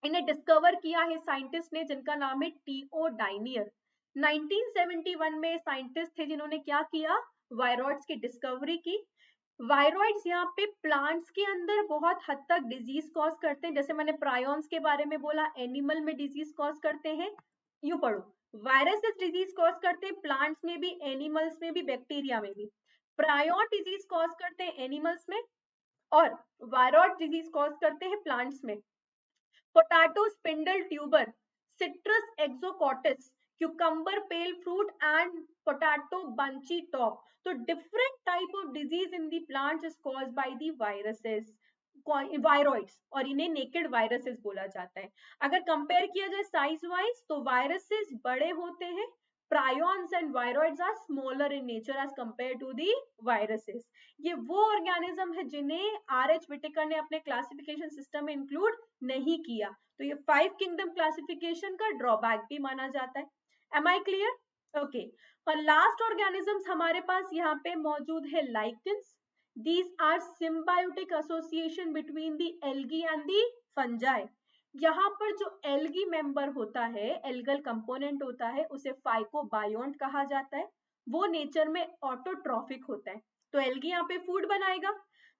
इन्हें डिस्कवर किया है साइंटिस्ट ने जिनका नाम है टीओ डाइनियर। 1971 में साइंटिस्ट थे जिन्होंने क्या किया? वायरॉइड्स की डिस्कवरी की। वायरॉइड्स यहाँ पे प्लांट्स के अंदर बहुत हद तक डिजीज कॉज करते हैं, जैसे मैंने प्रायॉन्स के बारे में बोला, एनिमल में डिजीज कॉज करते हैं। यूं पढ़ो, वायरसेस डिजीज कॉज करते हैं प्लांट्स में भी, एनिमल्स में भी, बैक्टीरिया में भी। प्रायॉन डिजीज कॉज करते हैं एनिमल्स में और वायरॉइड डिजीज कॉज करते हैं प्लांट्स में। Potato spindle tuber, citrus exocortis, cucumber pale fruit and potato bunchy top. So different type of disease in the plants is caused by the viruses, viroids, और इन्हें naked viruses बोला जाता है। अगर compare किया जाए साइज वाइज तो viruses बड़े होते हैं, prions and viroids are smaller in nature as compare to the viruses. ये वो ऑर्गेनिज्म है जिन्हें आर.एच. व्हिटेकर ने अपने क्लासिफिकेशन सिस्टम में इंक्लूड नहीं किया, तो ये 5 किंगडम क्लासिफिकेशन का ड्रॉबैक भी माना जाता है। Am I clear? Okay. और लास्ट ऑर्गेनिजम्स हमारे पास यहाँ पे मौजूद है lichens. These are symbiotic association between the algae and the fungi. यहाँ पर जो एल्गी मेंबर होता है, एल्गल कंपोनेंट होता है, उसे फाइकोबायोन्ट कहा जाता है. वो नेचर में ऑटोट्रॉफिक होता है. तो एल्गी यहाँ पे फूड बनाएगा,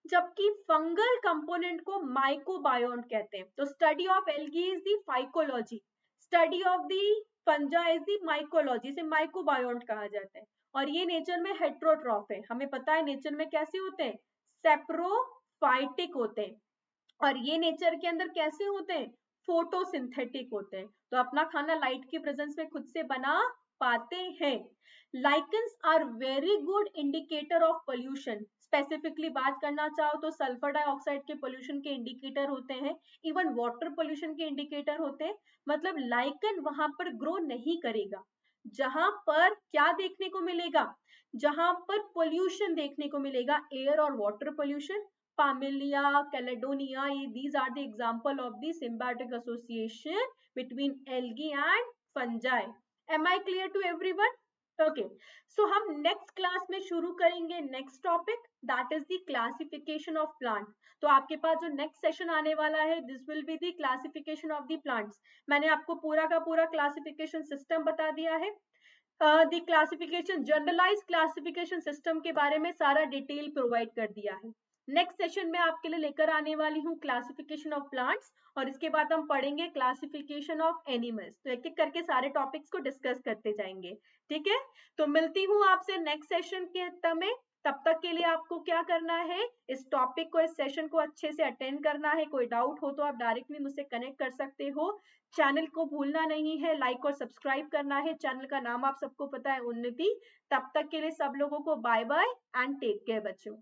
जबकि फंगल कंपोनेंट को माइकोबायोन्ट कहते हैं. तो study of algae is the phycology, study of the फंजा is the mycology. से माइकोबायोन्ट कहा जाता है. और ये नेचर में हेट्रोट्रॉफ है. हमें पता है नेचर में कैसे होते हैं, सेप्रोफाइटिक होते हैं. और ये नेचर के अंदर कैसे होते हैं, फोटोसिंथेटिक होते हैं. तो अपना खाना लाइट की प्रेजेंस में खुद से बना पाते हैं. Lichens are very good indicator of pollution. Specifically बात करना चाहो तो सल्फर डाइऑक्साइड के पोल्यूशन के इंडिकेटर होते हैं, इवन वाटर पोल्यूशन के इंडिकेटर होते हैं. मतलब लाइकन वहां पर ग्रो नहीं करेगा जहां पर क्या देखने को मिलेगा, जहां पर पोल्यूशन देखने को मिलेगा, एयर और water pollution. Pamelia, Caledonia, these are the example of the symbiotic association between algae and fungi. Am I clear to everyone? Okay. So हम next class में शुरू करेंगे next topic, that is the classification of plant. तो आपके पास जो next session आने वाला है, this will be the classification of the plants. मैंने आपको पूरा का पूरा classification system बता दिया है. The classification, generalize classification system के बारे में सारा डिटेल प्रोवाइड कर दिया है. नेक्स्ट सेशन में आपके लिए लेकर आने वाली हूँ क्लासिफिकेशन ऑफ प्लांट्स, और इसके बाद हम पढ़ेंगे क्लासिफिकेशन ऑफ एनिमल्स. तो एक एक करके सारे टॉपिक्स को डिस्कस करते जाएंगे. ठीक है, तो मिलती हूँ आपसे नेक्स्ट सेशन के समय. तब तक के लिए आपको क्या करना है, इस टॉपिक को, इस सेशन को अच्छे से अटेंड करना है. कोई डाउट हो तो आप डायरेक्टली मुझसे कनेक्ट कर सकते हो. चैनल को भूलना नहीं है, लाइक और सब्सक्राइब करना है. चैनल का नाम आप सबको पता है, उन्नति. तब तक के लिए सब लोगों को bye bye and take care बच्चों.